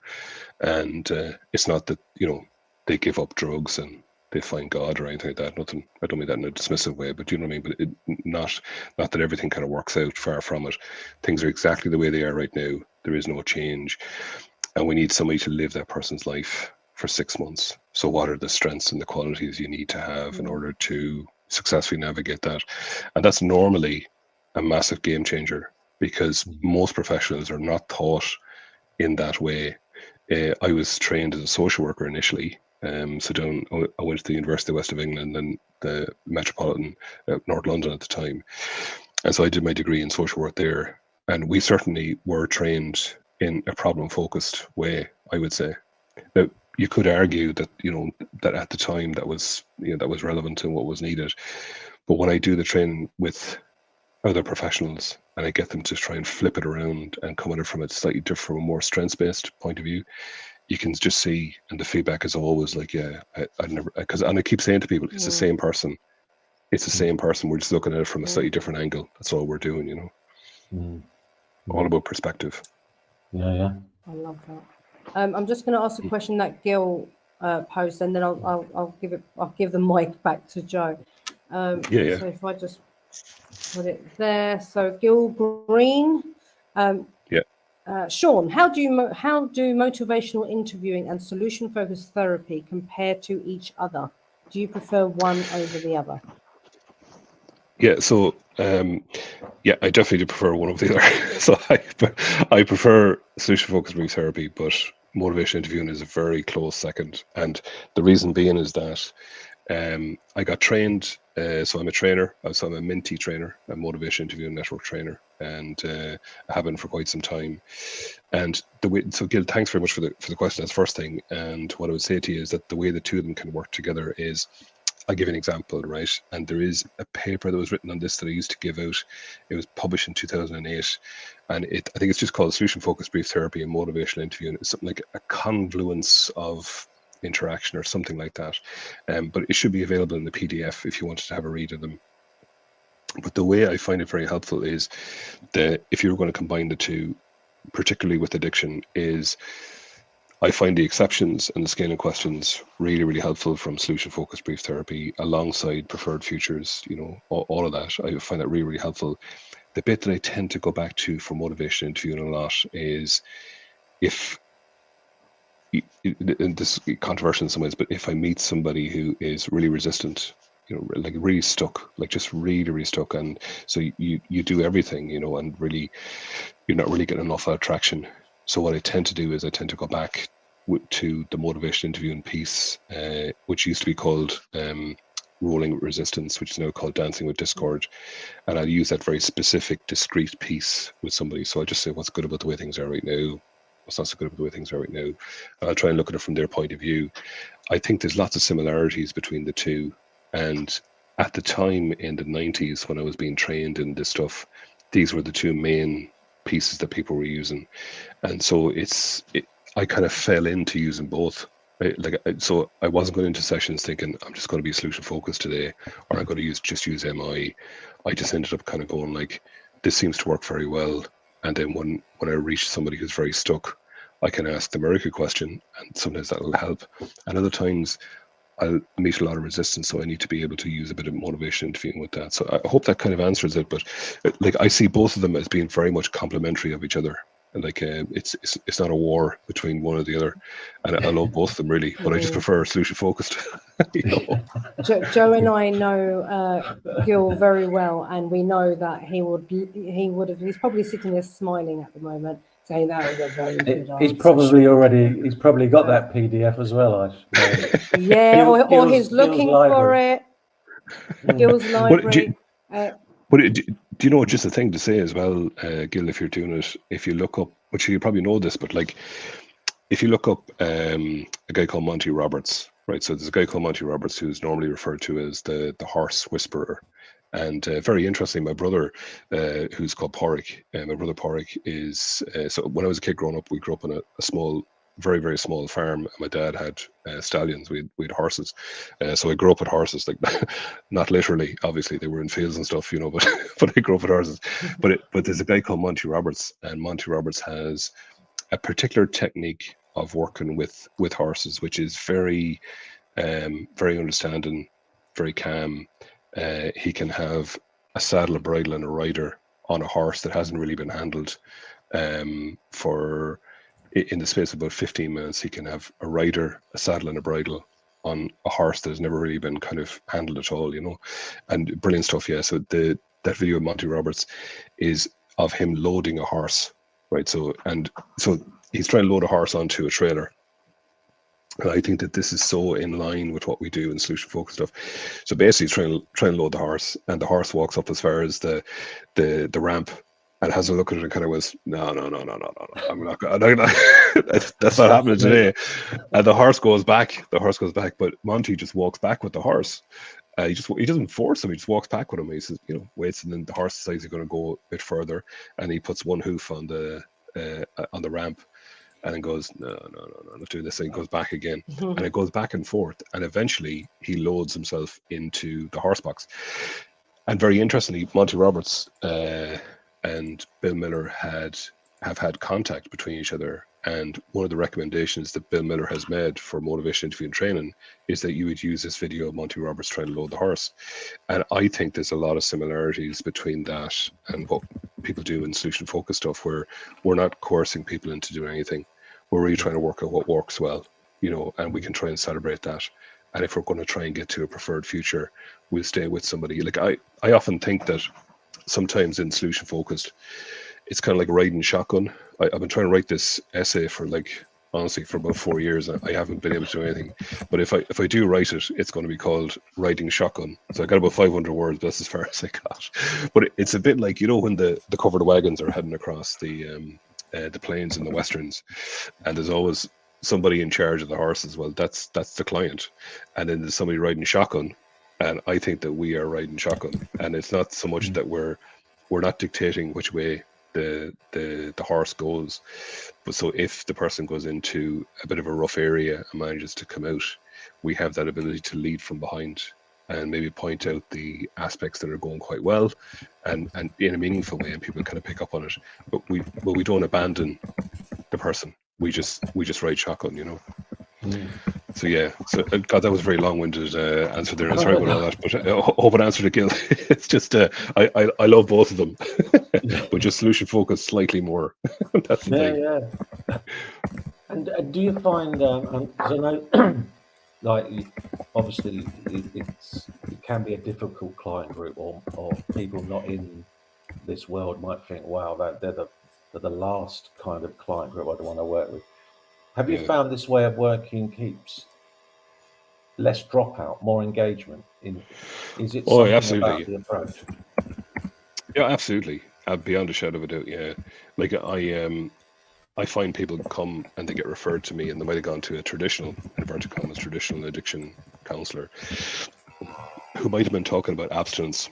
C: And it's not that, you know, they give up drugs and they find God or anything like that. Nothing. I don't mean that in a dismissive way, but you know what I mean. But not that everything kind of works out. Far from it. Things are exactly the way they are right now. There is no change, and we need somebody to live that person's life for 6 months. So what are the strengths and the qualities you need to have in order to successfully navigate that? And that's normally a massive game changer, because most professionals are not taught in that way. I was trained as a social worker initially. I went to the University of West of England and the Metropolitan North London at the time. And so I did my degree in social work there, and we certainly were trained in a problem-focused way, I would say. Now, you could argue that, that at the time that was relevant and what was needed. But when I do the training with other professionals and I get them to try and flip it around and come at it from a slightly different, more strengths-based point of view, you can just see, and the feedback is always like, yeah, I never, and I keep saying to people, it's the same person. It's the same person. We're just looking at it from a slightly different angle. That's all we're doing, all about perspective.
B: Yeah.
A: I love that. I'm just going to ask a question that Gil posed, and then I'll give the mic back to Joe. So if I just put it there. So Gil Green. Sean, how do motivational interviewing and solution-focused therapy compare to each other? Do you prefer one over the other?
C: Yeah, so I definitely do prefer one over the other. So I prefer solution-focused brief therapy, but motivational interviewing is a very close second. And the reason being is that I got trained. So I'm a trainer. So I'm a Minty trainer, a motivation interviewing network trainer, and I have been for quite some time. And so Gil, thanks very much for the question. That's the first thing. And what I would say to you is that the way the two of them can work together is, I'll give you an example, right? And there is a paper that was written on this that I used to give out. It was published in 2008, and I think it's just called Solution-Focused Brief Therapy and Motivational Interviewing. It's something like a confluence of interaction or something like that. But it should be available in the PDF if you wanted to have a read of them. But the way I find it very helpful is that if you're going to combine the two, particularly with addiction, is I find the exceptions and the scaling questions really, really helpful from solution-focused brief therapy alongside preferred futures, all of that. I find that really, really helpful. The bit that I tend to go back to for motivation interviewing a lot is and this is controversial in some ways, but if I meet somebody who is really resistant, like really stuck, like just really, really stuck, and so you do everything, and really, you're not really getting enough traction. So what I tend to do is I tend to go back to the motivation interviewing piece, which used to be called Rolling with Resistance, which is now called Dancing with Discord. And I'll use that very specific, discrete piece with somebody. So I just say, what's good about the way things are right now? What's not so good about the way things are right now? And I'll try and look at it from their point of view. I think there's lots of similarities between the two. And at the time in the 90s, when I was being trained in this stuff, these were the two main pieces that people were using. And so I kind of fell into using both. So I wasn't going into sessions thinking I'm just going to be solution focused today, or I'm going to just use MI. I just ended up kind of going like, this seems to work very well. And then when I reach somebody who's very stuck, I can ask the miracle question, and sometimes that will help. And other times I'll meet a lot of resistance, so I need to be able to use a bit of motivation interviewing with that. So I hope that kind of answers it. But like, I see both of them as being very much complementary of each other. And like it's not a war between one or the other, and I love both of them really, but I just prefer solution focused.
A: Joe and I know Gil very well, and we know that he's probably sitting there smiling at the moment, saying that was a very good answer.
B: He's probably got that PDF as well.
A: Yeah, or he's looking for it. Gil's library.
C: Do you know, just a thing to say as well, Gil, if you're doing it, if you look up, which you probably know this, but like, if you look up a guy called Monty Roberts, right? So there's a guy called Monty Roberts who's normally referred to as the horse whisperer. And very interesting, my brother, who's called Porrick, my brother Porrick is, so when I was a kid growing up, we grew up on a small, very, very small farm. My dad had stallions, we had horses. So I grew up with horses, like not literally, obviously they were in fields and stuff, but I grew up with horses. But there's a guy called Monty Roberts, and Monty Roberts has a particular technique of working with horses, which is very, very understanding, very calm. He can have a saddle, a bridle, and a rider on a horse that hasn't really been handled in the space of about 15 minutes. He can have a rider, a saddle, and a bridle on a horse that has never really been kind of handled at all, and brilliant stuff. Yeah. So that video of Monty Roberts is of him loading a horse, right? So he's trying to load a horse onto a trailer, And I think that this is so in line with what we do in solution focused stuff. So basically, try and load the horse, and the horse walks up as far as the ramp, and has a look at it and kind of was, no, I'm not going. That's not happening today. And the horse goes back. But Monty just walks back with the horse. He doesn't force him. He just walks back with him. He says, waits, and then the horse decides he's going to go a bit further, and he puts one hoof on the ramp. And then goes, no, not doing this. And he goes back again. And it goes back and forth. And eventually he loads himself into the horse box. And very interestingly, Monty Roberts and Bill Miller have had contact between each other. And one of the recommendations that Bill Miller has made for motivation interview and training is that you would use this video of Monty Roberts trying to load the horse. And I think there's a lot of similarities between that and what people do in solution focused stuff, where we're not coercing people into doing anything. We're really trying to work out what works well, and we can try and celebrate that. And if we're going to try and get to a preferred future, we'll stay with somebody. Like I often think that sometimes in solution focused, it's kind of like riding shotgun. I've been trying to write this essay for honestly for about 4 years. I haven't been able to do anything. But if I do write it, it's going to be called Riding Shotgun. So I got about 500 words. That's as far as I got. But it's a bit like, when the covered wagons are heading across the plains and the westerns, and there's always somebody in charge of the horses. Well, that's the client, and then there's somebody riding shotgun, and I think that we are riding shotgun. And it's not so much that we're not dictating which way the horse goes, but so if the person goes into a bit of a rough area and manages to come out, we have that ability to lead from behind and maybe point out the aspects that are going quite well, and in a meaningful way, and people kind of pick up on it. But we don't abandon the person. We just ride shotgun, So yeah, God, that was a very long-winded answer there. Sorry about all that, but I hope it answered it, Gil. It's just I love both of them, but just solution focused slightly more. That's the thing.
B: Yeah. And do you find? Because I know, obviously, it can be a difficult client group, or people not in this world might think, wow, they're the last kind of client group I don't want to work with. Have you found this way of working keeps less dropout, more engagement? Is it something
C: absolutely.
B: about the approach?
C: Yeah, absolutely. Beyond a shadow of a doubt, yeah. Like I find people come and they get referred to me, and they might have gone to a traditional, inverted commas, traditional addiction counsellor, who might have been talking about abstinence,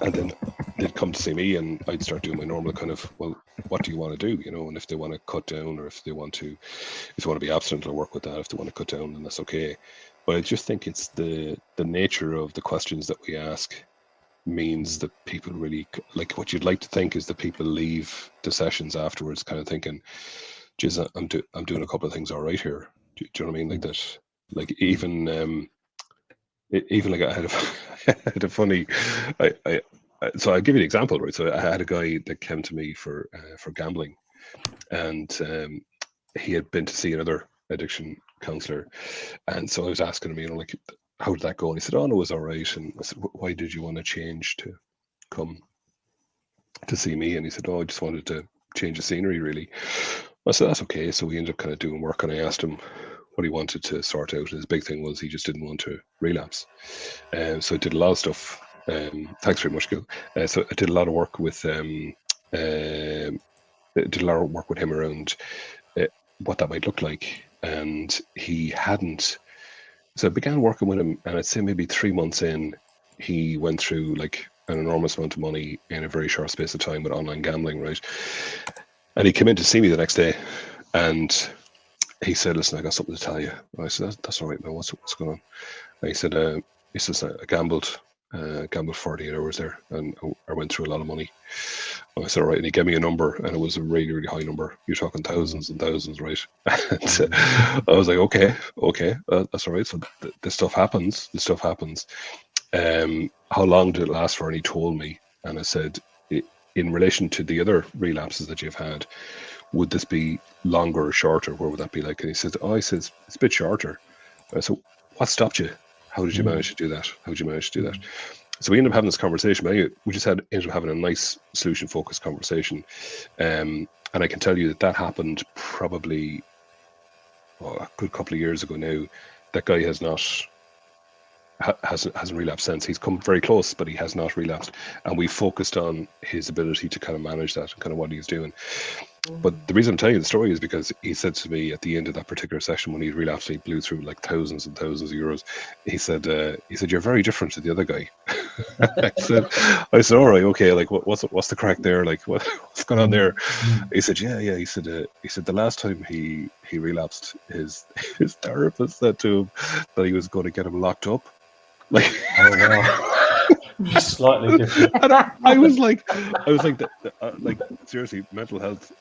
C: and then they'd come to see me, and I'd start doing my normal kind of, well, what do you want to do? And if they want to cut down, or if they want to be abstinent, I'll work with that. If they want to cut down, then that's okay. But I just think it's the nature of the questions that we ask means that people really, like, what you'd like to think is that people leave the sessions afterwards kind of thinking, geez, I'm doing a couple of things all right here. Do you know what I mean? Like that, like even like I had a funny, so I'll give you an example, right? So I had a guy that came to me for gambling, and he had been to see another addiction counselor, and so I was asking him, like, how did that go? And he said, oh, no, it was all right. And I said, why did you want to change to come to see me? And he said, oh, I just wanted to change the scenery, really. I said, that's okay. So we ended up kind of doing work, and I asked him what he wanted to sort out. His big thing was he just didn't want to relapse. So I did a lot of stuff. Thanks very much, Gil. So I did a lot of work with him around what that might look like. And he hadn't. So I began working with him, and I'd say maybe 3 months in, he went through like an enormous amount of money in a very short space of time with online gambling, right? And he came in to see me the next day, and he said, listen, I got something to tell you. And I said, that's all right, man, what's going on? And he said, I gambled 48 hours there, and I went through a lot of money. And I said, all right, and he gave me a number, and it was a really, really high number. You're talking thousands and thousands, right? And I was like, okay, that's all right. So this stuff happens. How long did it last for? And he told me, and I said, in relation to the other relapses that you've had, would this be longer or shorter? Where would that be like? And he said, it's a bit shorter. I said, what stopped you? How did you manage to do that? So we ended up having this conversation, but anyway, we just ended up having a nice solution-focused conversation. And I can tell you that happened probably a good couple of years ago now. That guy hasn't relapsed since. He's come very close, but he has not relapsed. And we focused on his ability to kind of manage that and kind of what he's doing. But the reason I'm telling you the story is because he said to me at the end of that particular session, when he relapsed, he blew through like thousands and thousands of euros. He said, "You're very different to the other guy." I said, "All right, okay. Like, what's the crack there? Like, what's going on there?" He said, "Yeah." He said, the last time he relapsed, his therapist said to him that he was going to get him locked up. Like,
B: oh wow. Slightly different.
C: And I was like, seriously, mental health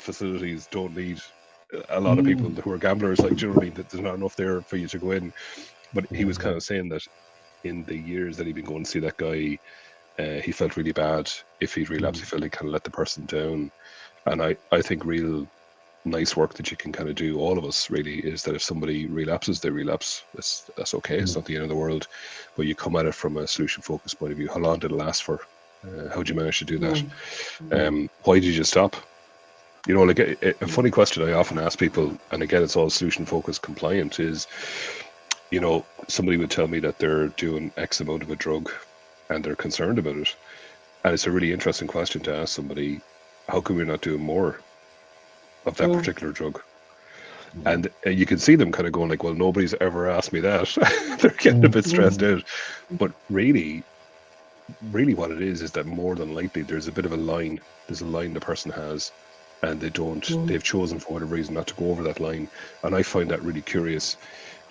C: facilities don't need a lot of people who are gamblers. Like, do you know what I mean? That there's not enough there for you to go in. But he was kind of saying that in the years that he'd been going to see that guy, he felt really bad if he'd relapsed. He felt he kind of let the person down. And I think real nice work that you can kind of do, all of us really, is that if somebody relapses, they relapse. That's okay. It's not the end of the world. But you come at it from a solution focused point of view. How long did it last for? How did you manage to do that? Why did you stop? You know, like a funny question I often ask people, and again, it's all solution focused compliant, is, you know, somebody would tell me that they're doing X amount of a drug and they're concerned about it. And it's a really interesting question to ask somebody, how come we're not doing more of that particular drug? And you can see them kind of going like, well, nobody's ever asked me that. They're getting a bit stressed out. But really what it is that more than likely there's a bit of a line. There's a line the person has, and they've chosen for whatever reason not to go over that line. And I find that really curious.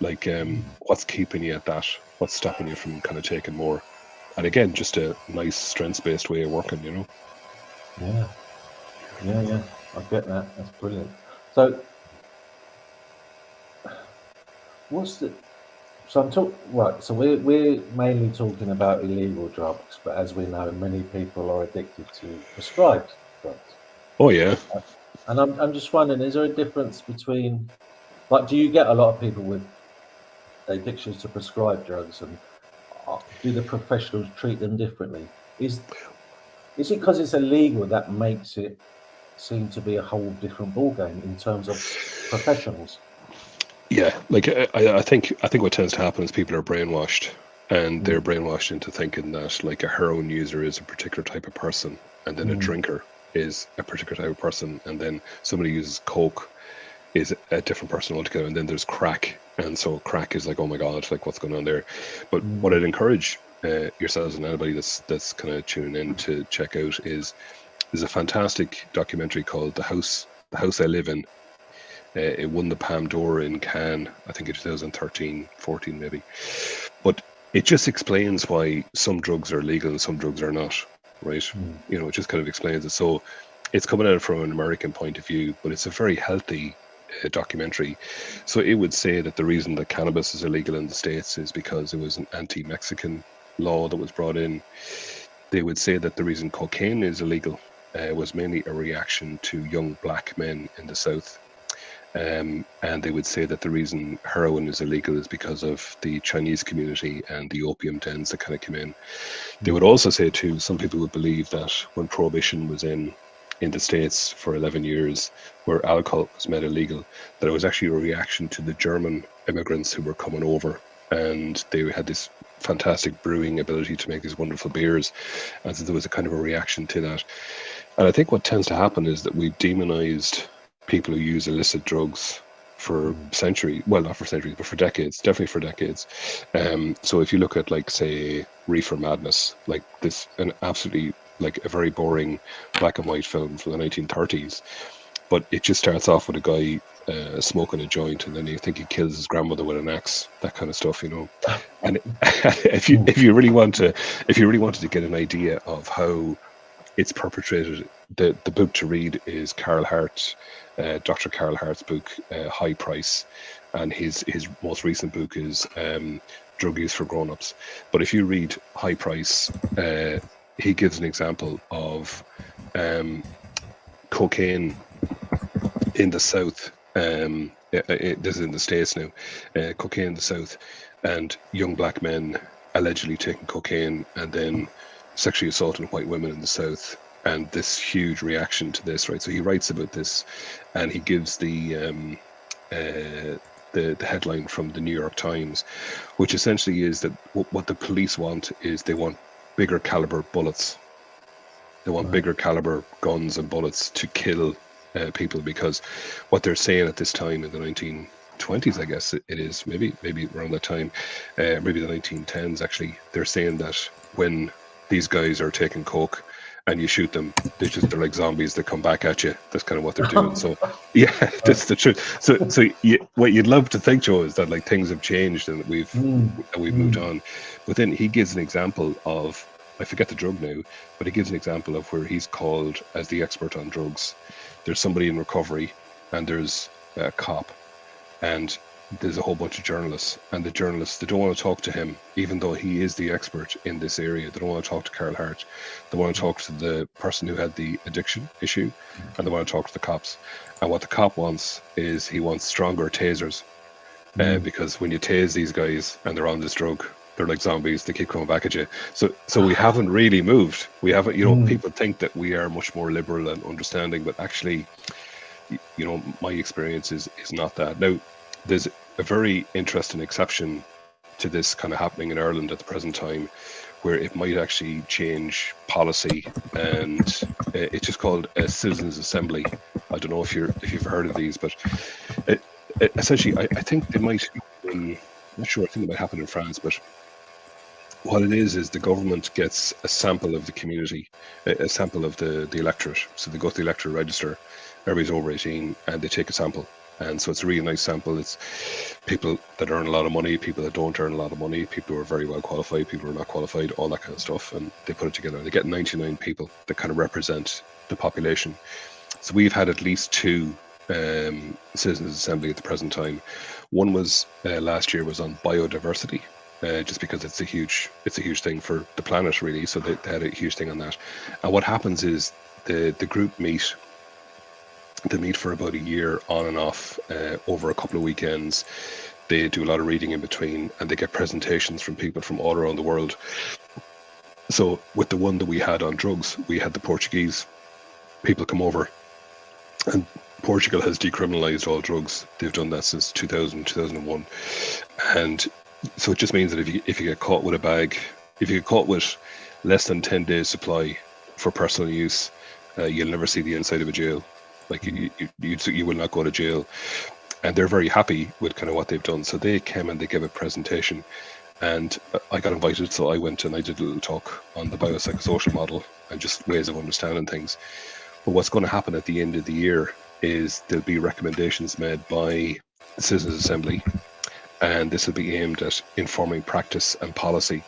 C: Like, what's keeping you at that? What's stopping you from kind of taking more? And again, just a nice strengths-based way of working, you know?
B: Yeah. I get that. That's brilliant. So, So we're mainly talking about illegal drugs, but as we know, many people are addicted to prescribed drugs.
C: Oh yeah.
B: And I'm just wondering, is there a difference between, like, do you get a lot of people with addictions to prescribed drugs, and do the professionals treat them differently? Is it because it's illegal that makes it seem to be a whole different ballgame in terms of professionals?
C: Yeah, like I think what tends to happen is people are brainwashed, and they're brainwashed into thinking that like a heroin user is a particular type of person, and then a drinker is a particular type of person, and then somebody who uses coke is a different person altogether, and then there's crack, and so crack is like, oh my god, like what's going on there? But what I'd encourage yourselves and anybody that's kind of tuning in to check out is there's a fantastic documentary called The House I Live In. It won the Palme d'Or in Cannes, I think in 2013, 14 maybe. But it just explains why some drugs are legal and some drugs are not, right? You know, it just kind of explains it. So it's coming at it from an American point of view, but it's a very healthy documentary. So it would say that the reason that cannabis is illegal in the States is because it was an anti-Mexican law that was brought in. They would say that the reason cocaine is illegal was mainly a reaction to young black men in the South. And they would say that the reason heroin is illegal is because of the Chinese community and the opium dens that kind of came in. They would also say too, some people would believe that when Prohibition was in the States for 11 years, where alcohol was made illegal, that it was actually a reaction to the German immigrants who were coming over, and they had this fantastic brewing ability to make these wonderful beers, and so there was a kind of a reaction to that. And I think what tends to happen is that we've demonized people who use illicit drugs for centuries, well, not for centuries, but for decades, definitely for decades. So if you look at, like, say, Reefer Madness, like this, an absolutely, like, a very boring black and white film from the 1930s, but it just starts off with a guy smoking a joint, and then you think he kills his grandmother with an axe, that kind of stuff, you know. And if you really wanted to get an idea of how it's perpetrated, the book to read is Carl Hart, Dr. Carl Hart's book, High Price, and his most recent book is Drug Use for Grown-Ups. But if you read High Price, he gives an example of cocaine in the South. This is in the States now. Cocaine in the South, and young black men allegedly taking cocaine and then sexually assaulting white women in the South, and this huge reaction to this, right? So he writes about this, and he gives the the headline from the New York Times, which essentially is that what the police want is they want bigger caliber bullets. They want bigger caliber guns and bullets to kill people, because what they're saying at this time in the 1920s, I guess it is, maybe around that time, maybe the 1910s actually, they're saying that when these guys are taking coke and you shoot them, they're like zombies that come back at you. That's kind of what they're doing. So yeah, that's the truth. So what you'd love to think, Joe, is that like things have changed and that we've moved on. But then he gives an example of, I forget the drug now, but he gives an example of where he's called as the expert on drugs. There's somebody in recovery, and there's a cop, and there's a whole bunch of journalists, and the journalists, they don't want to talk to him, even though he is the expert in this area. They don't want to talk to Carl Hart. They want to talk to the person who had the addiction issue, and they want to talk to the cops. And what the cop wants is, he wants stronger tasers, because when you tase these guys and they're on this drug, they're like zombies. They keep coming back at you. So we haven't really moved. We haven't, people think that we are much more liberal and understanding, but actually, my experience is not that. Now, there's a very interesting exception to this kind of happening in Ireland at the present time, where it might actually change policy, and it's just called a citizens' assembly. I don't know if you've heard of these, but essentially, I think they might. I'm not sure. I think it might happen in France, but what it is the government gets a sample of the community, a sample of the electorate. So they go to the electoral register. Everybody's over 18, and they take a sample. And so it's a really nice sample. It's people that earn a lot of money, people that don't earn a lot of money, people who are very well qualified, people who are not qualified, all that kind of stuff. And they put it together. They get 99 people that kind of represent the population. So we've had at least 2 citizens' assembly at the present time. One was last year was on biodiversity, just because it's a huge thing for the planet, really. So they had a huge thing on that. And what happens is the group meet. They meet for about a year on and off over a couple of weekends. They do a lot of reading in between, and they get presentations from people from all around the world. So with the one that we had on drugs, we had the Portuguese people come over, and Portugal has decriminalized all drugs. They've done that since 2000, 2001. And so it just means that if you get caught with a bag, if you get caught with less than 10 days supply for personal use, you'll never see the inside of a jail. Like you will not go to jail. And they're very happy with kind of what they've done. So they came and they gave a presentation, and I got invited. So I went and I did a little talk on the biopsychosocial model and just ways of understanding things. But what's going to happen at the end of the year is there'll be recommendations made by the Citizens' Assembly, and this will be aimed at informing practice and policy.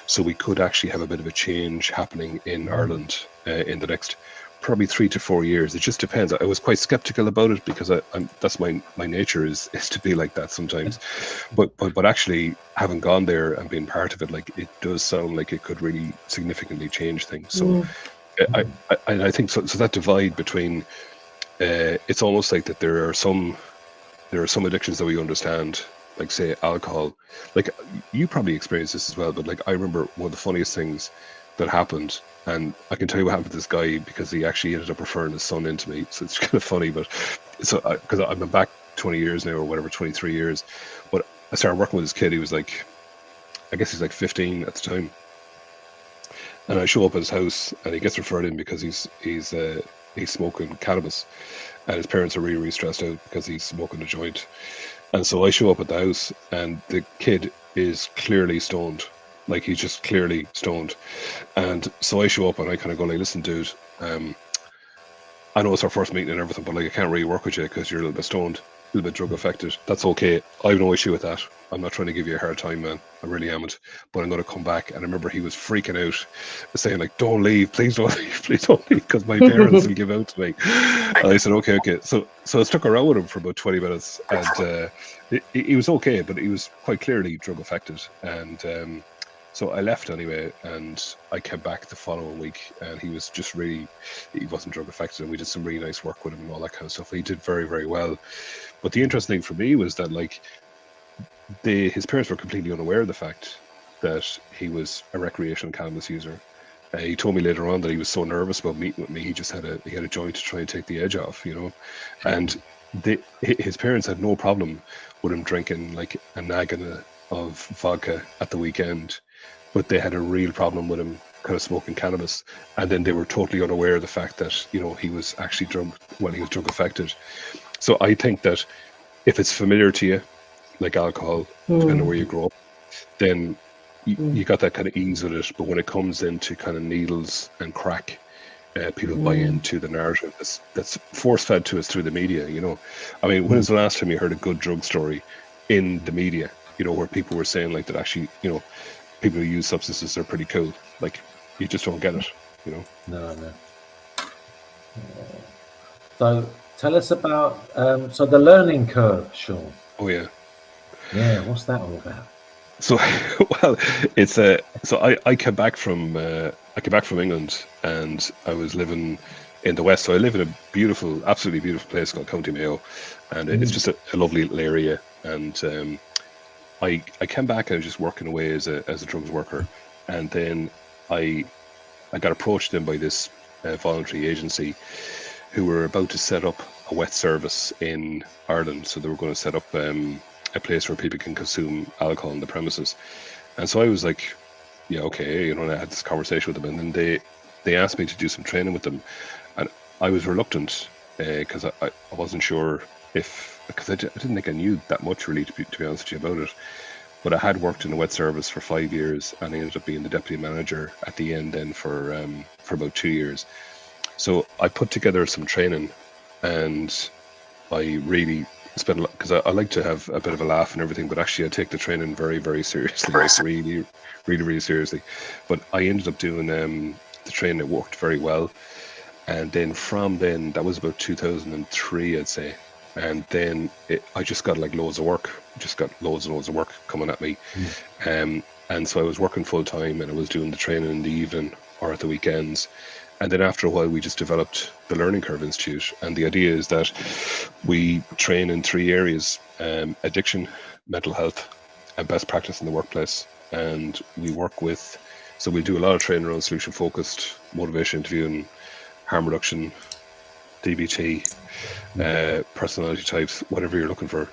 C: So we could actually have a bit of a change happening in Ireland in the next probably 3 to 4 years. It just depends. I was quite skeptical about it because that's my nature is to be like that sometimes. But actually, having gone there and been part of it, like, it does sound like it could really significantly change things. So I think so that divide between it's almost like that there are some addictions that we understand, like say alcohol. Like, you probably experienced this as well, but like, I remember one of the funniest things that happened, and I can tell you what happened to this guy because he actually ended up referring his son into me. So it's kind of funny, but so because I've been back 20 years now or whatever, 23 years. But I started working with this kid. He was like, I guess he's like 15 at the time. And I show up at his house, and he gets referred in because he's smoking cannabis, and his parents are really, really stressed out because he's smoking a joint. And so I show up at the house, and the kid is clearly stoned. Like, he's just clearly stoned. And so I show up and I kind of go like, listen, dude, I know it's our first meeting and everything, but like, I can't really work with you because you're a little bit stoned, a little bit drug affected. That's okay. I have no issue with that. I'm not trying to give you a hard time, man. I really haven't. But I'm going to come back. And I remember he was freaking out, saying like, don't leave. Please don't leave. Please don't leave, because my parents will give out to me. And I said, okay. So I stuck around with him for about 20 minutes. And he was okay, but he was quite clearly drug affected. And so I left anyway, and I came back the following week, and he was just he wasn't drug affected, and we did some really nice work with him and all that kind of stuff. He did very, very well. But the interesting thing for me was that, like, his parents were completely unaware of the fact that he was a recreational cannabis user. He told me later on that he was so nervous about meeting with me, he just had a joint to try and take the edge off, you know. And his parents had no problem with him drinking like a naggin of vodka at the weekend, but they had a real problem with him kind of smoking cannabis, and then they were totally unaware of the fact that, you know, he was actually drunk. Well, he was drug affected. So I think that if it's familiar to you, like alcohol, depending on where you grow up, then you got that kind of ease with it. But when it comes into kind of needles and crack, people buy into the narrative that's force fed to us through the media. You know, I mean, when was the last time you heard a good drug story in the media? You know, where people were saying like that actually, you know, people who use substances are pretty cool. Like, you just don't get it, you know.
B: No. So tell us about so the learning curve, Sean.
C: Oh yeah.
B: Yeah, what's that all about?
C: So, well, it's so I came back from England, and I was living in the West. So I live in a beautiful, absolutely beautiful place called County Mayo, and it's just a lovely little area. And I came back. I was just working away as a drugs worker, and then I got approached then by this voluntary agency who were about to set up a wet service in Ireland. So they were going to set up a place where people can consume alcohol on the premises. And so I was like, yeah, okay, you know, and I had this conversation with them, and then they asked me to do some training with them. And I was reluctant because I wasn't sure because I didn't think I knew that much really, to be honest with you, about it. But I had worked in a wet service for 5 years, and I ended up being the deputy manager at the end then for about 2 years. So I put together some training, and I really spent a lot, because I like to have a bit of a laugh and everything, but actually I take the training very, very seriously, really, really, really seriously. But I ended up doing the training. It worked very well. And then from then, that was about 2003, I'd say. And then I just got like loads of work, just got loads and loads of work coming at me. And so I was working full time, and I was doing the training in the evening or at the weekends. And then after a while, we just developed the Learning Curve Institute. And the idea is that we train in 3 areas: addiction, mental health, and best practice in the workplace. And we work with, so we do a lot of training around solution focused, motivation interviewing, harm reduction, DBT, personality types, whatever you're looking for.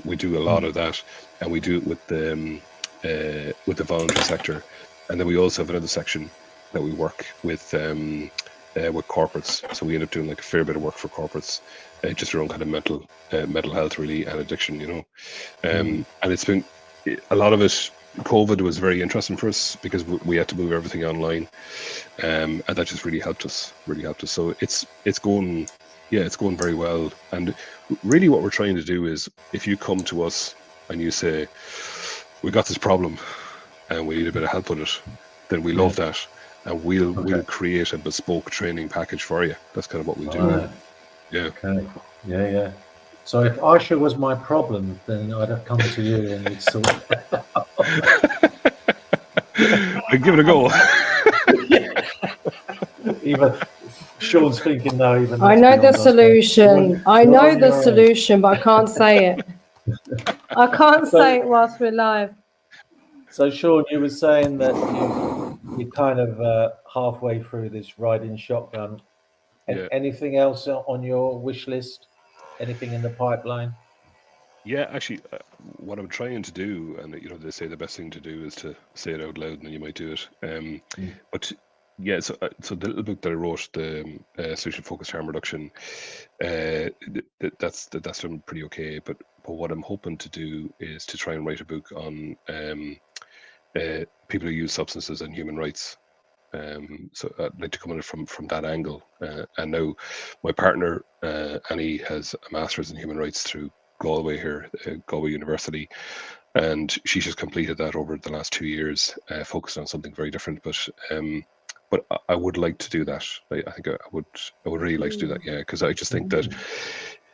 C: We do a lot of that, and we do it with the voluntary sector. And then we also have another section that we work with corporates. So we end up doing like a fair bit of work for corporates, just around kind of mental health really, and addiction, you know. And it's been a lot of it. COVID was very interesting for us because we had to move everything online, and that just really helped us. So it's going very well. And really, what we're trying to do is, if you come to us and you say, "We got this problem, and we need a bit of help with it," then we love that. And we'll create a bespoke training package for you. That's kind of what we do.
B: Right.
C: Yeah.
B: Okay. Yeah. So if Aisha was my problem, then I'd have come to you and you'd sort it out.
C: I'd give it a go.
B: Even Sean's thinking no. Even
A: I know the solution. I know the solution, but I can't say it. I can't say it whilst we're live.
B: So Sean, you were saying that you're kind of halfway through this riding shotgun.
C: Yeah.
B: Anything else on your wish list? Anything in the pipeline?
C: Yeah, actually, what I'm trying to do, and you know, they say the best thing to do is to say it out loud, and then you might do it. But yeah, so the little book that I wrote, the solution focused harm reduction, that's done pretty okay. But what I'm hoping to do is to try and write a book on people who use substances and human rights. So I'd like to come at it from that angle. And now my partner, Annie, has a master's in human rights through Galway here, Galway University, and she's just completed that over the last 2 years, focused on something very different. But I would like to do that. I think I would really like to do that. Yeah, because I just think that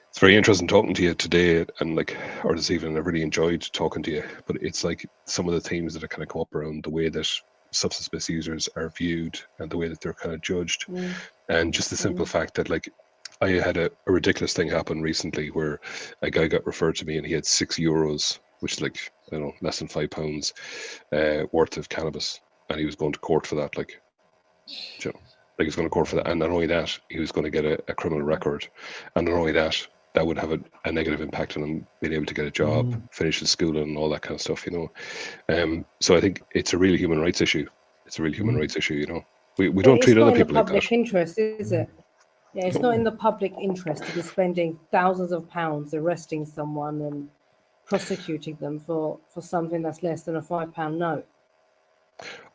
C: it's very interesting talking to you today, and or this evening. I really enjoyed talking to you. But it's like some of the themes that have kind of come up around the way that substance misusers are viewed and the way that they're kind of judged, and just the simple fact that I had a ridiculous thing happen recently where a guy got referred to me and he had €6, which is I don't know, less than £5 worth of cannabis, and he was going to court for that. He was going to court for that, and not only that, he was going to get a criminal record, and not only that, that would have a negative impact on them being able to get a job, finish the school, and all that kind of stuff, you know. So I think it's a real human rights issue. It's a real human rights issue, you know. We don't treat other people like that.
A: It's not in the public interest, is it? Yeah, it's not in the public interest to be spending thousands of pounds arresting someone and prosecuting them for something that's less than a £5 note.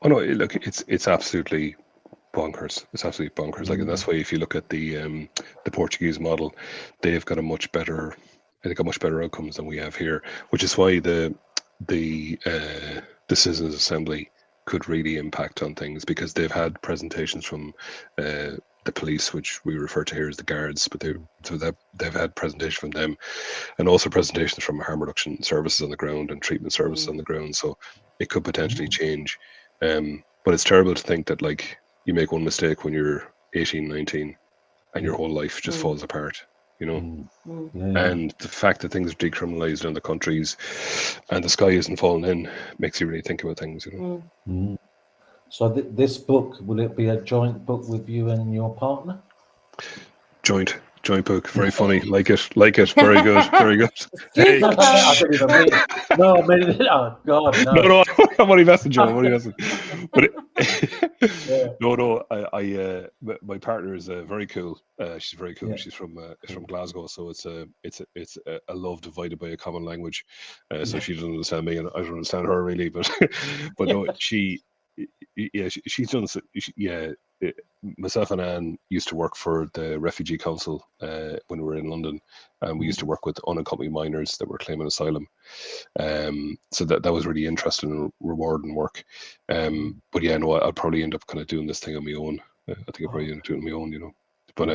C: Oh no, look, it's absolutely bonkers. It's absolutely bonkers. Like, and that's why if you look at the Portuguese model, they've got a much better outcomes than we have here. Which is why the Citizens Assembly could really impact on things, because they've had presentations from the police, which we refer to here as the guards, but they've had presentations from them, and also presentations from harm reduction services on the ground and treatment services on the ground. So it could potentially change. But it's terrible to think that, like, you make one mistake when you're 18, 19, and your whole life just falls apart, you know. And the fact that things are decriminalized in other countries and the sky isn't falling in makes you really think about things, you know.
B: So this book, will it be a joint book with you and your partner?
C: Joint book, very funny. Like it, very good, very good. Hey.
B: I didn't even mean it. No, I mean it. Oh God, no.
C: No, I'm only messing, Joe. I'm only messing. But my partner is very cool. She's very cool. She's from Glasgow, so it's a love divided by a common language. So she doesn't understand me, and I don't understand her really. But no, she's done. Myself and Anne used to work for the Refugee Council when we were in London, and we used to work with unaccompanied minors that were claiming asylum. So that was really interesting and rewarding work. But yeah, no, I'll probably end up kind of doing this thing on my own. I think I'll probably end up doing it on my own, you know. But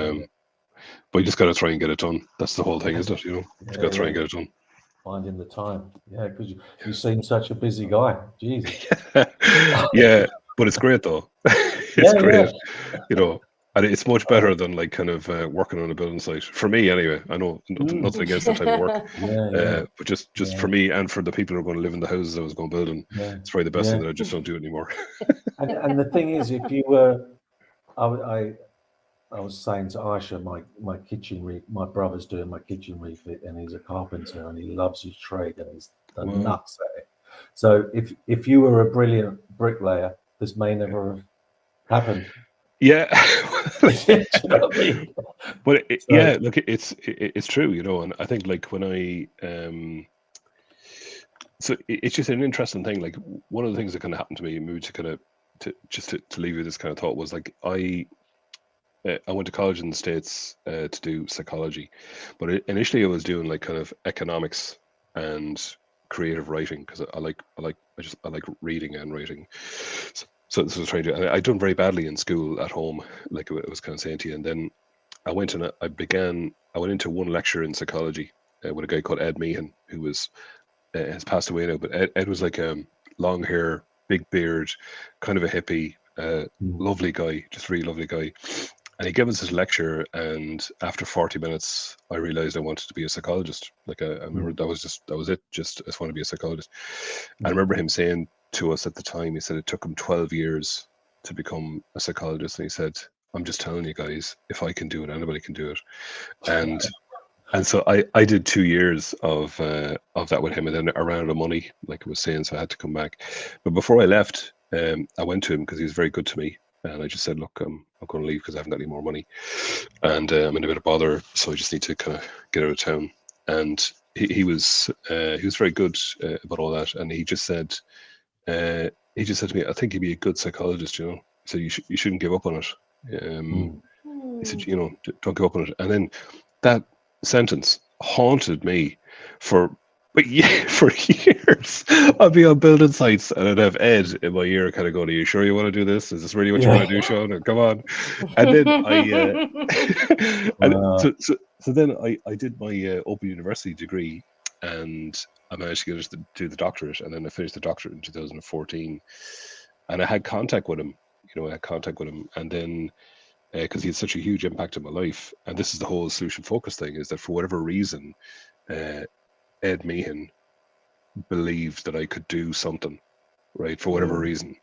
C: you just got to try and get it done. That's the whole thing, isn't it? You know, you got to try and get it done.
B: Finding the time, because you seem such a busy guy. Jesus.
C: Yeah, but it's great though. It's great, you know, and it's much better than like kind of working on a building site for me anyway. I know nothing against that type of work, but just for me and for the people who are going to live in the houses I was going building, it's probably the best thing that I just don't do it anymore.
B: and the thing is, if you were, I was saying to Aisha, my kitchen my brother's doing my kitchen refit, and he's a carpenter and he loves his trade and he's done nuts at it. So if you were a brilliant bricklayer, this may never have happened.
C: Yeah.
B: You know what I mean?
C: But yeah, look, it's true, you know, and I think like when I so it's just an interesting thing. Like one of the things that kind of happened to me, maybe to kind of to leave you this kind of thought, was like I went to college in the States to do psychology, but initially I was doing like kind of economics and creative writing, because I like reading and writing. So this was trying to. I'd done very badly in school at home, like I was kind of saying to you, and then I went and I went into one lecture in psychology with a guy called Ed Meehan, who has passed away now, but Ed was like long hair, big beard, kind of a hippie, lovely guy, just really lovely guy. And he gave us this lecture, and after 40 minutes, I realized I wanted to be a psychologist. Like I remember that was it. Just I just want to be a psychologist. I remember him saying to us at the time, he said it took him 12 years to become a psychologist, and he said, "I'm just telling you guys, if I can do it, anybody can do it." And so I did 2 years of that with him, and then I ran out of money, like I was saying, so I had to come back. But before I left, I went to him because he was very good to me. And I just said, look, I'm going to leave because I haven't got any more money, and I'm in a bit of bother, so I just need to kind of get out of town. And he was very good about all that, and he just said to me, I think you'd be a good psychologist, you know. So you shouldn't give up on it. He said, you know, don't give up on it. And then that sentence haunted me for years. I'd be on building sites and I'd have Ed in my ear kind of going, are you sure you want to do this? Is this really what you want to do, Sean? Or, come on. And then so then I did my Open University degree, and I managed to get to do the doctorate, and then I finished the doctorate in 2014. And I had contact with him, and then because he had such a huge impact on my life, and this is the whole solution focus thing, is that for whatever reason, Ed Meehan believed that I could do something, right, for whatever reason.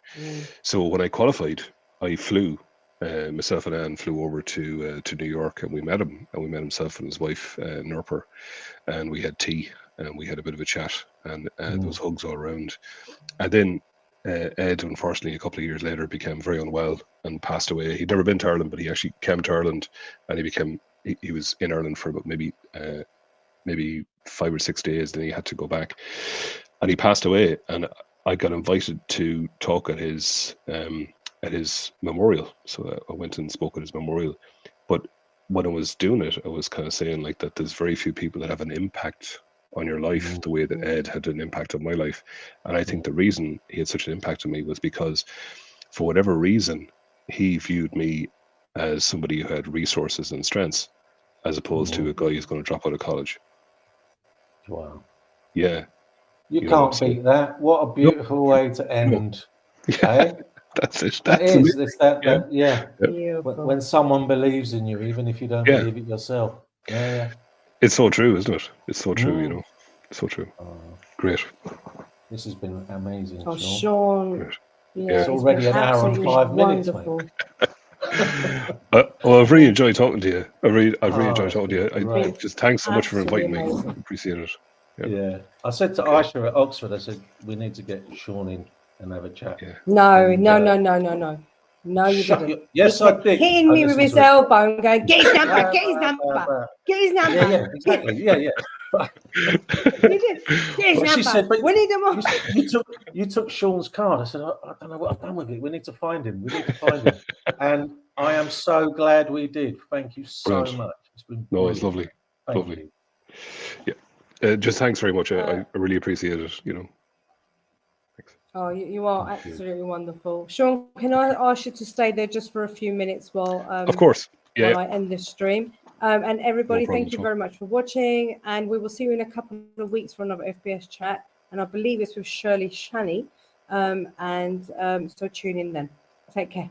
C: So when I qualified, I flew myself and Anne flew over to New York, and we met him, and we met himself and his wife, Nurper, and we had tea, and we had a bit of a chat, and there was hugs all around. And then Ed, unfortunately, a couple of years later, became very unwell and passed away. He'd never been to Ireland, but he actually came to Ireland, and he was in Ireland for about maybe 5 or 6 days. Then he had to go back, and he passed away. And I got invited to talk at his memorial, so I went and spoke at his memorial. But when I was doing it, I was kind of saying like that there's very few people that have an impact on your life the way that Ed had an impact on my life. And I think the reason he had such an impact on me was because, for whatever reason, he viewed me as somebody who had resources and strengths, as opposed to a guy who's going to drop out of college.
B: Wow.
C: Yeah.
B: You can't beat that. What a beautiful way to end. Eh?
C: That's it.
B: That is. It's that.
C: Yeah.
B: When someone believes in you, even if you don't believe it yourself. Yeah.
C: It's so true, isn't it? It's so true, you know. It's so true. Great.
B: This has been amazing,
A: Oh,
B: Sean.
A: Sean. Yeah,
B: it's already an hour and 5 minutes,
A: wonderful.
B: mate.
C: Well, I've really enjoyed talking to you. I've really enjoyed talking to you.
B: Right.
C: Just thanks so much for inviting me.
A: Amazing.
C: Appreciate it.
B: Yeah. I said to Aisha at Oxford, I said, we need to get Sean in and have a chat.
C: Yeah.
A: No. No, you didn't.
B: Yes, I did.
A: Hitting me with his elbow and going, get his number, get his number, get his number.
B: Yeah, exactly. Yeah.
A: You did. Get his number.
B: She said, but
A: we need them all.
B: you took Sean's card. I said, I don't know what I've done with it. We need to find him. And I am so glad we did. Thank you so much. It's been
C: it's lovely. Lovely.
B: You.
C: Yeah. Just thanks very much. I really appreciate it, you know. Thanks.
A: Oh, you are absolutely wonderful. Sean, can I ask you to stay there just for a few minutes while
C: of course.
A: While I end this stream. And everybody, thank you very much for watching. And we will see you in a couple of weeks for another FBS chat. And I believe it's with Shirley Shani. So tune in then. Take care.